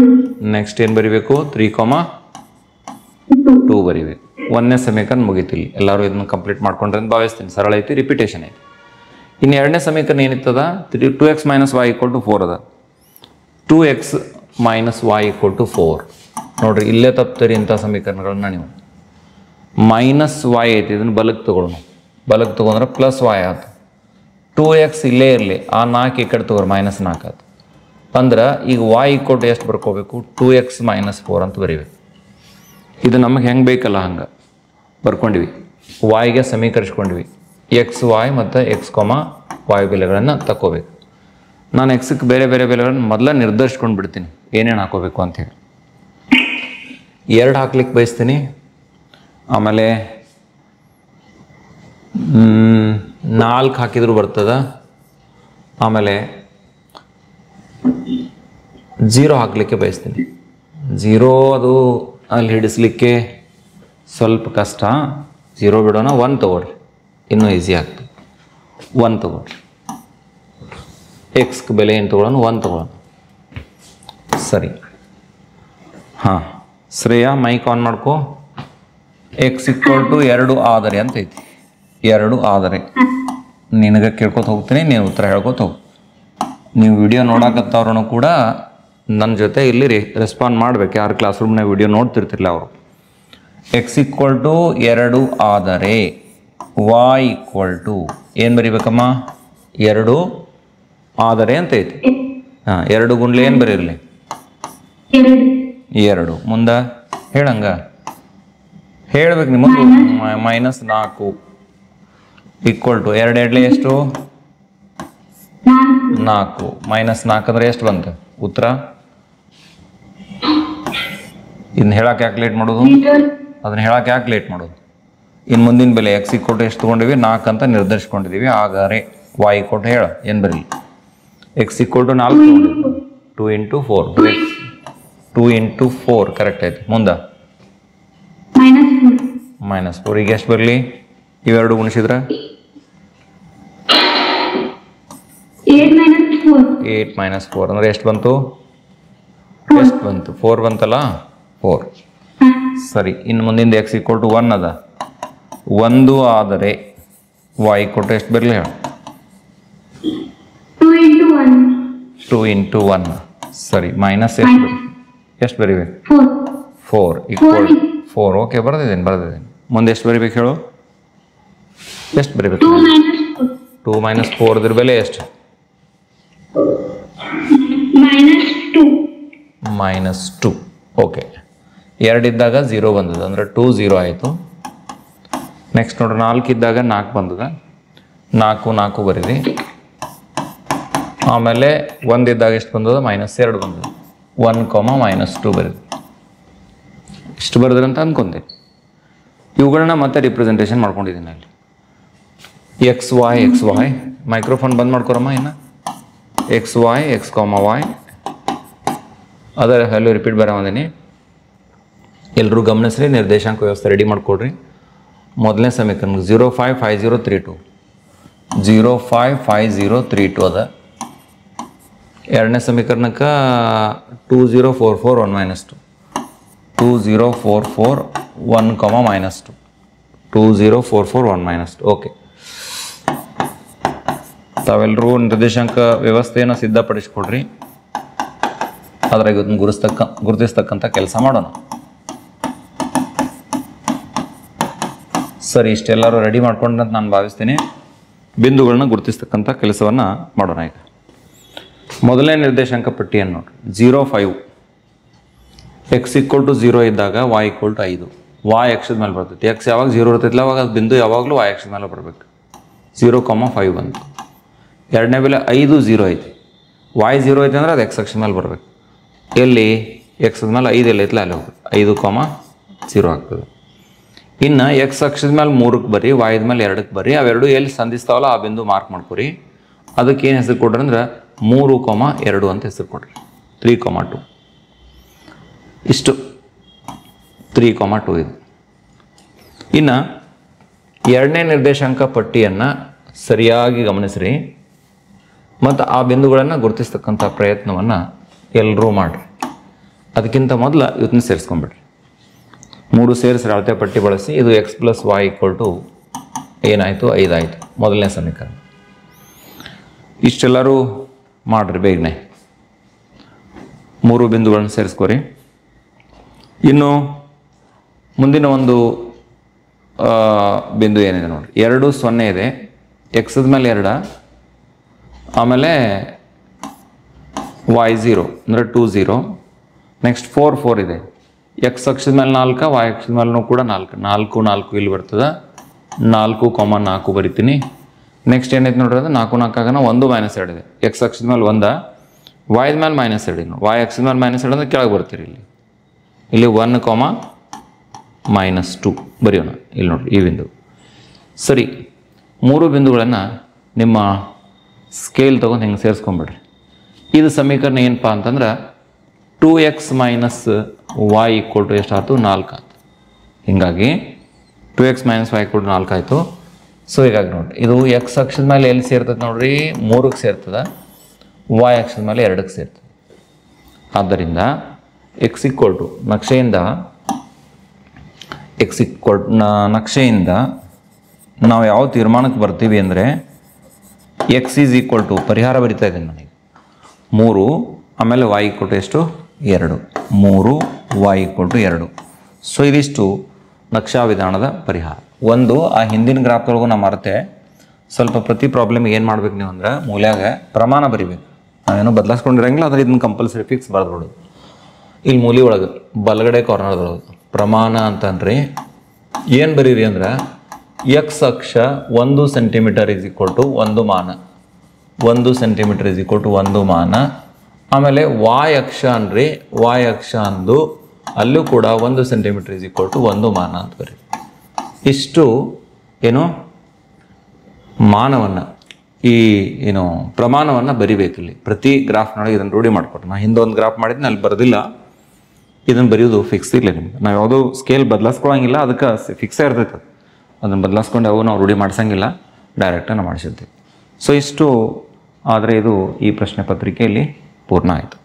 ನೆಕ್ಸ್ಟ್ ಏನು ಬರಿಬೇಕು? 3,2 ಬರಿಬೇಕು. ಒಂದನೇ ಸಮೀಕರಣ ಮುಗಿತಿಲ್ಲ. ಎಲ್ಲರೂ ಇದನ್ನು ಕಂಪ್ಲೀಟ್ ಮಾಡ್ಕೊಂಡ್ರೆ ಅಂತ ಭಾವಿಸ್ತೀನಿ. ಸರಳ ಐತಿ, ರಿಪಿಟೇಷನ್ ಐತಿ. ಇನ್ನು ಎರಡನೇ ಸಮೀಕರಣ ಏನಿತ್ತದ? 2x - y = 4 ಅದ. 2x - y = 4. ನೋಡ್ರಿ, ಇಲ್ಲೇ ತಪ್ತೀರಿ ಇಂಥ ಸಮೀಕರಣಗಳನ್ನ ನೀವು. -y ಐತಿ, ಇದನ್ನು ಬಲಕ್ಕೆ ತೊಗೊಳ್ಳೋಣ. ಬಲಕ್ಕೆ ತೊಗೊಂಡ್ರೆ +y ಆಯ್ತು. 2x ಇಲ್ಲೇ ಇರಲಿ, ಆ 4 ಈ ಕಡೆ ತೊಗೊಳ್ರಿ, -4 ಆಯ್ತು. ಅಂದ್ರೆ ಈಗ y = ಎಷ್ಟು ಬರ್ಕೋಬೇಕು? 2x - 4 ಅಂತ ಬರೀಬೇಕು. ಇದು ನಮಗೆ ಹೆಂಗೆ ಬೇಕಲ್ಲ ಹಂಗೆ ಬರ್ಕೊಂಡಿವಿ. yಗೆ ಸಮೀಕರಿಸ್ಕೊಂಡಿವಿ. ಎಕ್ಸ್ ವೈ ಮತ್ತು ಎಕ್ಸ್ ಕಾಮ ವೈ ಬೆಲೆಗಳನ್ನು ತಗೋಬೇಕು. ನಾನು ಎಕ್ಸ್ಗೆ ಬೇರೆ ಬೇರೆ ಬೆಲೆಗಳನ್ನು ಮೊದಲ ನಿರ್ಧರಿಸ್ಕೊಂಡು ಬಿಡ್ತೀನಿ ಏನೇನು ಹಾಕೋಬೇಕು ಅಂಥೇಳಿ. 2 ಹಾಕ್ಲಿಕ್ಕೆ ಬಯಸ್ತೀನಿ, ಆಮೇಲೆ 4 ಹಾಕಿದ್ರು ಬರ್ತದ, ಆಮೇಲೆ 0 ಹಾಕಲಿಕ್ಕೆ ಬಯಸ್ತೀನಿ. 0 ಅದು ಅಲ್ಲಿ ಹಿಡಿಸ್ಲಿಕ್ಕೆ ಸ್ವಲ್ಪ ಕಷ್ಟ. 0 ಬಿಡೋಣ, 1 ತೊಗೊಳ್ರಿ, ಇನ್ನೂ ಈಸಿ ಆಗ್ತದೆ. 1 ತೊಗೊಳ್ರಿ, ಎಕ್ಸ್ಗೆ ಬೆಲೆ ಏನು ತೊಗೊಳ್ಳೋಣ, 1 ತೊಗೊಳ್ಳೋಣ. ಸರಿ, ಹಾಂ ಶ್ರೇಯಾ ಮೈಕ್ ಆನ್ ಮಾಡ್ಕೊ. ಎಕ್ಸ್ ಈಕ್ವಲ್ ಟು 2 ಆದರೆ ಅಂತ ಐತಿ. 2 ಆದರೆ ನಿನಗೆ ಕೇಳ್ಕೊತ ಹೋಗ್ತೀನಿ, ನೀವು ಉತ್ತರ ಹೇಳ್ಕೊತ ಹೋಗಿ. ನೀವು ವಿಡಿಯೋ ನೋಡಕತ್ತವ್ರೂ ಕೂಡ ನನ್ನ ಜೊತೆ ಇಲ್ಲಿ ರೆಸ್ಪಾಂಡ್ ಮಾಡ್ಬೇಕು. ಯಾರು ಕ್ಲಾಸ್ ರೂಮ್ನಾಗ ವಿಡಿಯೋ ನೋಡ್ತಿರ್ತಿರಲ್ಲ ಅವರು. ಎಕ್ಸ್ ಈಕ್ವಲ್ ಟು 2 ಆದರೆ ವಾಯ್ ಈಕ್ವಲ್ ಟು ಏನು ಬರೀಬೇಕಮ್ಮ, 2 ಆದರೆ ಅಂತ ಐತಿ. ಹಾಂ, 2 ಗುಂಡ್ಲೆ ಏನು ಬರೀರಲಿ, 2. ಮುಂದೆ ಹೇಳಂಗ ಹೇಳ್ಬೇಕು ನಿಮ್ಮ -4 ಈಕ್ವಲ್ ಟು 2 2 ಎಷ್ಟು, 4. -4 ಅಂದ್ರೆ ಎಷ್ಟು ಬಂತು ಉತ್ತರ? ಇದನ್ನ ಹೇಳಕ್ಕೆ ಯಾಕೆ ಲೇಟ್ ಮಾಡೋದು, ಅದನ್ನ ಹೇಳಕ್ಕೆ ಯಾಕೆ ಲೇಟ್ ಮಾಡೋದು? ಇನ್ನು ಮುಂದಿನ ಬೆಲೆ ಎಕ್ಸ್ ಈಕ್ವಲ್ ಟು ಎಷ್ಟು ತೊಗೊಂಡಿವಿ, 4 ಅಂತ ನಿರ್ಧರಿಸ್ಕೊಂಡಿದ್ದೀವಿ. ಹಾಗಾದರೆ ವಾಯ್ ಈಕ್ವಲ್ ಟು ಹೇಳ ಏನು ಬರಲಿ, ಎಕ್ಸ್ ಈಕ್ವಲ್ ಟು 4 ತೊಗೊಂಡಿವಿ, 2 × 4 2 × 4 ಕರೆಕ್ಟ್ ಆಯ್ತು. ಮುಂದೆ -4 ಈಗ ಎಷ್ಟು ಬರಲಿ, ಇವೆರಡು ಗುಣಿಸಿದ್ರೆ 8 - 4 ಅಂದರೆ ಎಷ್ಟು ಬಂತು, 4 ಬಂತಲ್ಲ, 4. ಸರಿ, ಇನ್ನು ಮುಂದಿಂದ ಎಕ್ಸ್ ಈಕ್ವಲ್ ಟು 1 ಅದ. 1 ಆದರೆ ವಾಯ್ ಈಕ್ವಲ್ ಟು ಎಷ್ಟು ಬರಲಿ ಹೇಳ, 2 × 1. ಸರಿ, ಮೈನಸ್ ಎಷ್ಟು ಬರೀಬೇಕು, 4 ಈಕ್ವಲ್ 4. ಓಕೆ, ಬರ್ದಿದ್ದೀನಿ. ಮುಂದೆ ಎಷ್ಟು ಬರೀಬೇಕು ಹೇಳು, ಎಷ್ಟು ಬರೀಬೇಕು, 2 - 4 ಇದ್ರ ಬೆಲೆ ಎಷ್ಟು, -2. ಓಕೆ, 2 ಇದ್ದಾಗ 0 ಬಂದದ ಅಂದರೆ 2 0 ಆಯಿತು. ನೆಕ್ಸ್ಟ್ ನೋಡ್ರಿ, 4 ಇದ್ದಾಗ 4 ಬಂದದ, 4 4 ಬರೀರಿ. ಆಮೇಲೆ 1 ಇದ್ದಾಗ ಎಷ್ಟು ಬಂದದ, -2 ಬಂದದ, 1, -2 ಬರೀರಿ. ಇಷ್ಟು ಬರೆದ್ರೆ ಅಂತ ಅಂದ್ಕೊಂತೀನಿ. ಇವುಗಳನ್ನ ಮತ್ತೆ ರಿಪ್ರೆಸೆಂಟೇಷನ್ ಮಾಡ್ಕೊಂಡಿದ್ದೀನಿ ಅಲ್ಲಿ. ಎಕ್ಸ್ ವೈ ಮೈಕ್ರೋಫೋನ್ ಬಂದ್ ಮಾಡ್ಕೊರಮ್ಮ. ಇನ್ನು ಎಕ್ಸ್ ವೈ ಎಕ್ಸ್ ವೈ ಅದರ ವ್ಯಾಲ್ಯೂ ರಿಪೀಟ್ ಬರೋದೀನಿ. ಎಲ್ಲರೂ ಗಮನಿಸ್ರಿ, ನಿರ್ದೇಶಾಂಕ ವ್ಯವಸ್ಥೆ ರೆಡಿ ಮಾಡ್ಕೊಡ್ರಿ. ಮೊದಲನೇ ಸಮೀಕರಣ 055032 055032 ಅದ. ಎರಡನೇ ಸಮೀಕರಣಕ್ಕೆ 2044 1 - 2 2044 1, -2 2044 1 - 2. ಓಕೆ, ತಾವೆಲ್ಲರೂ ನಿರ್ದೇಶಾಂಕ ವ್ಯವಸ್ಥೆಯನ್ನು ಸಿದ್ಧಪಡಿಸ್ಕೊಡ್ರಿ. ಅದ್ರಾಗ ಇದನ್ನು ಗುರುತಿಸ್ತಕ್ಕಂಥ ಕೆಲಸ ಮಾಡೋಣ. ಸರಿ, ಇಷ್ಟೆಲ್ಲರೂ ರೆಡಿ ಮಾಡ್ಕೊಂಡ್ರೆ ಅಂತ ನಾನು ಭಾವಿಸ್ತೀನಿ. ಬಿಂದುಗಳನ್ನ ಗುರುತಿಸ್ತಕ್ಕಂಥ ಕೆಲಸವನ್ನು ಮಾಡೋಣ. ಈಗ ಮೊದಲನೇ ನಿರ್ದೇಶಾಂಕ ಪಟ್ಟಿಯನ್ನು ನೋಡ್ರಿ, 05 ಎಕ್ಸ್ ಈಕ್ವಲ್ ಟು 0 ಇದ್ದಾಗ ವಾಯ್ ಈಕ್ವಲ್ ಟು 5. ವಾಯ್ ಅಕ್ಷದ ಮೇಲೆ ಬರ್ತೈತಿ. ಎಕ್ಸ್ ಯಾವಾಗ 0 ಇರ್ತೈತಿಲ್ಲ ಅವಾಗ ಅದು ಬಿಂದು ಯಾವಾಗಲೂ ವಾಯ್ ಅಕ್ಷದ ಮೇಲೆ ಬರಬೇಕು. 0, 5 ಬಂತು. ಎರಡನೇ ಬೆಲೆ 5 0 ಐತಿ. ವಾಯ್ 0 ಐತಿ ಅಂದ್ರೆ ಅದು ಎಕ್ಸ್ ಅಕ್ಷದ ಮೇಲೆ ಬರಬೇಕು. ಎಲ್ಲಿ ಎಕ್ಸ್ ಮೇಲೆ 5 ಎಲ್ಲ ಐತಿಲ್ಲ ಅಲ್ಲಿ ಹೋಗ್ಬೇಕು. 5, 0 ಆಗ್ತದೆ. ಇನ್ನು ಎಕ್ಸ್ ಅಕ್ಷದ ಮೇಲೆ 3ಕ್ಕೆ ಬರ್ರಿ, ವಾಯ್ದ ಮೇಲೆ 2ಕ್ಕೆ ಬರ್ರಿ. ಅವೆರಡು ಎಲ್ಲಿ ಸಂಧಿಸ್ತಾವಲ್ಲ ಆ ಬಿಂದು ಮಾರ್ಕ್ ಮಾಡ್ಕೊರಿ. ಅದಕ್ಕೆ ಏನು ಹೆಸರು ಕೊಡ್ರಿ ಅಂದ್ರೆ 3, 2 ಅಂತ ಹೆಸರು ಕೊಡ್ರಿ. 3, 2 ಇಷ್ಟು 3, 2 ಇದು. ಇನ್ನು ಎರಡನೇ ನಿರ್ದೇಶಾಂಕ ಪಟ್ಟಿಯನ್ನು ಸರಿಯಾಗಿ ಗಮನಿಸ್ರಿ ಮತ್ತು ಆ ಬಿಂದುಗಳನ್ನು ಗುರುತಿಸ್ತಕ್ಕಂಥ ಪ್ರಯತ್ನವನ್ನು ಎಲ್ಲರೂ ಮಾಡಿರಿ. ಅದಕ್ಕಿಂತ ಮೊದಲು ಇವತ್ತನ್ನ ಸೇರಿಸ್ಕೊಂಡ್ಬಿಡ್ರಿ. 3 ಸೇರಿಸ್ರಿ ಅಳತೆ ಪಟ್ಟಿ ಬಳಸಿ. ಇದು x plus y equal to ಏನಾಯಿತು, 5 ಆಯಿತು. ಮೊದಲನೇ ಸಮೀಕರಣ. ಇಷ್ಟೆಲ್ಲರೂ ಮಾಡಿರಿ ಬೇಗನೆ. 3 ಬಿಂದುಗಳನ್ನು ಸೇರಿಸ್ಕೊರಿ. ಇನ್ನು ಮುಂದಿನ ಒಂದು ಬಿಂದು ಏನಿದೆ ನೋಡಿ, 2 0 ಇದೆ. ಎಕ್ಸದ ಮೇಲೆ 2, ಆಮೇಲೆ ವಾಯ್ 0 ಅಂದರೆ 2 0. ನೆಕ್ಸ್ಟ್ 4 4 ಇದೆ. ಎಕ್ಸ್ ಅಕ್ಷದ ಮೇಲೆ 4, ವಾಯ್ ಅಕ್ಷದ ಮೇಲೂ ಕೂಡ 4 4 4 ಇಲ್ಲಿ ಬರ್ತದೆ. 4,4 ಬರಿತೀನಿ. ನೆಕ್ಸ್ಟ್ ಏನೈತೆ ನೋಡ್ರಿ ಅದು 4 4 ಆಗೋಣ 1 -2 ಇದೆ. ಎಕ್ಸ್ ಅಕ್ಷದ ಮೇಲೆ 1, ವಾಯ್ದ ಮೇಲೆ -2 ವಾಯ್ ಅಕ್ಷದ ಮೇಲೆ -2 ಅಂದ್ರೆ ಕೆಳಗೆ ಬರ್ತೀರಿ ಇಲ್ಲಿ 1, -2 ಬರೆಯೋಣ. ಇಲ್ಲಿ ನೋಡ್ರಿ ಈ ಬಿಂದು. ಸರಿ, 3 ಬಿಂದುಗಳನ್ನು ನಿಮ್ಮ ಸ್ಕೇಲ್ ತೊಗೊಂಡು ಹಿಂಗೆ ಸೇರಿಸ್ಕೊಂಬಿಡ್ರಿ. ಇದು ಸಮೀಕರಣ ಏನಪ್ಪ ಅಂತಂದ್ರೆ 2x - y = ಎಷ್ಟಾಯ್ತು 4 ಆಯ್ತು. ಹೀಗಾಗಿ 2x - y = 4 ಆಯಿತು. ಸೊ ಹೀಗಾಗಿ ನೋಡಿರಿ ಇದು ಎಕ್ಸ್ ಅಕ್ಷದ ಮೇಲೆ ಎಲ್ಲಿ ಸೇರ್ತದೆ ನೋಡ್ರಿ 3ಕ್ಕೆ ಸೇರ್ತದೆ, y ಅಕ್ಷದ ಮೇಲೆ 2ಕ್ಕೆ ಸೇರ್ತದೆ. ಆದ್ದರಿಂದ ನಕ್ಷೆಯಿಂದ ನಾವು ಯಾವ ತೀರ್ಮಾನಕ್ಕೆ ಬರ್ತೀವಿ ಅಂದರೆ x = ಪರಿಹಾರ ಬರಿತಾ ಇದ್ದೀನಿ ನನಗೆ 3, ಆಮೇಲೆ y = ಎಷ್ಟು 2, 3 y = 2. ಸೊ ಇದಿಷ್ಟು ನಕ್ಷಾ ವಿಧಾನದ ಪರಿಹಾರ. ಒಂದು ಆ ಹಿಂದಿನ ಗ್ರಾಫ್ದೊಳಗೂ ನಾವು ಮರೆತೆ ಸ್ವಲ್ಪ ಪ್ರತಿ ಪ್ರಾಬ್ಲಮ್ಗೆ ಏನು ಮಾಡ್ಬೇಕು ನೀವು ಅಂದ್ರೆ ಮೂಲ್ಯಾಗ ಪ್ರಮಾಣ ಬರಿಬೇಕು. ನಾವೇನೋ ಬದಲಾಯಿಸ್ಕೊಂಡಿರಂಗಿಲ್ಲ, ಆದರೆ ಇದನ್ನು ಕಂಪಲ್ಸರಿ ಫಿಕ್ಸ್ ಬರೆದ್ಬಿಡೋದು. ಇಲ್ಲಿ ಮೂಲಿ ಒಳಗೆ ಬಲಗಡೆ ಕಾರ್ನರ್ದೊಳಗೆ ಪ್ರಮಾಣ ಅಂತಂದ್ರಿ ಏನು ಬರೀರಿ ಅಂದ್ರೆ ಎಕ್ಸ್ ಅಕ್ಷ 1 ಸೆಂಟಿಮೀಟರ್ = 1 ಮಾನ, 1 ಸೆಂಟಿಮೀಟರ್ = 1 ಮಾನ. ಆಮೇಲೆ ವಾಯ್ ಅಕ್ಷ ಅನ್ರಿ, ವಾಯ್ ಅಕ್ಷ ಅಂದು ಅಲ್ಲೂ ಕೂಡ 1 ಸೆಂಟಿಮೀಟರ್ = 1 ಮಾನ ಅಂತ ಬರೀ. ಇಷ್ಟು ಏನು ಮಾನವನ್ನು ಪ್ರಮಾಣವನ್ನು ಬರಿಬೇಕಿಲ್ಲಿ ಪ್ರತಿ ಗ್ರಾಫ್ನೊಳಗೆ. ಇದನ್ನು ರೂಢಿ ಮಾಡ್ಕೊಟ್ಟು ನಾನು ಹಿಂದೆ ಒಂದು ಗ್ರಾಫ್ ಮಾಡಿದ್ನಿ, ಅಲ್ಲಿ ಬರೆದಿಲ್ಲ. ಇದನ್ನು ಬರೆಯೋದು ಫಿಕ್ಸ್ ಇಲ್ಲ ನಿಮ್ಗೆ. ನಾವು ಯಾವುದೋ ಸ್ಕೇಲ್ ಬದಲಾಯಿಸ್ಕೊಳಂಗಿಲ್ಲ, ಅದಕ್ಕೆ ಫಿಕ್ಸೇ ಇರ್ತೈತೆ. ಅದನ್ನು ಬದಲಾಯಿಸ್ಕೊಂಡು ಅವು ನಾವು ರೂಢಿ ಮಾಡಿಸಂಗಿಲ್ಲ, ಡೈರೆಕ್ಟಾಗಿ ನಾವು ಮಾಡಿಸಿರ್ತೀವಿ. ಸೊ ಇಷ್ಟು ಆದರೆ ಇದು ಈ ಪ್ರಶ್ನೆ ಪತ್ರಿಕೆಯಲ್ಲಿ ಪೂರ್ಣ ಆಯಿತು.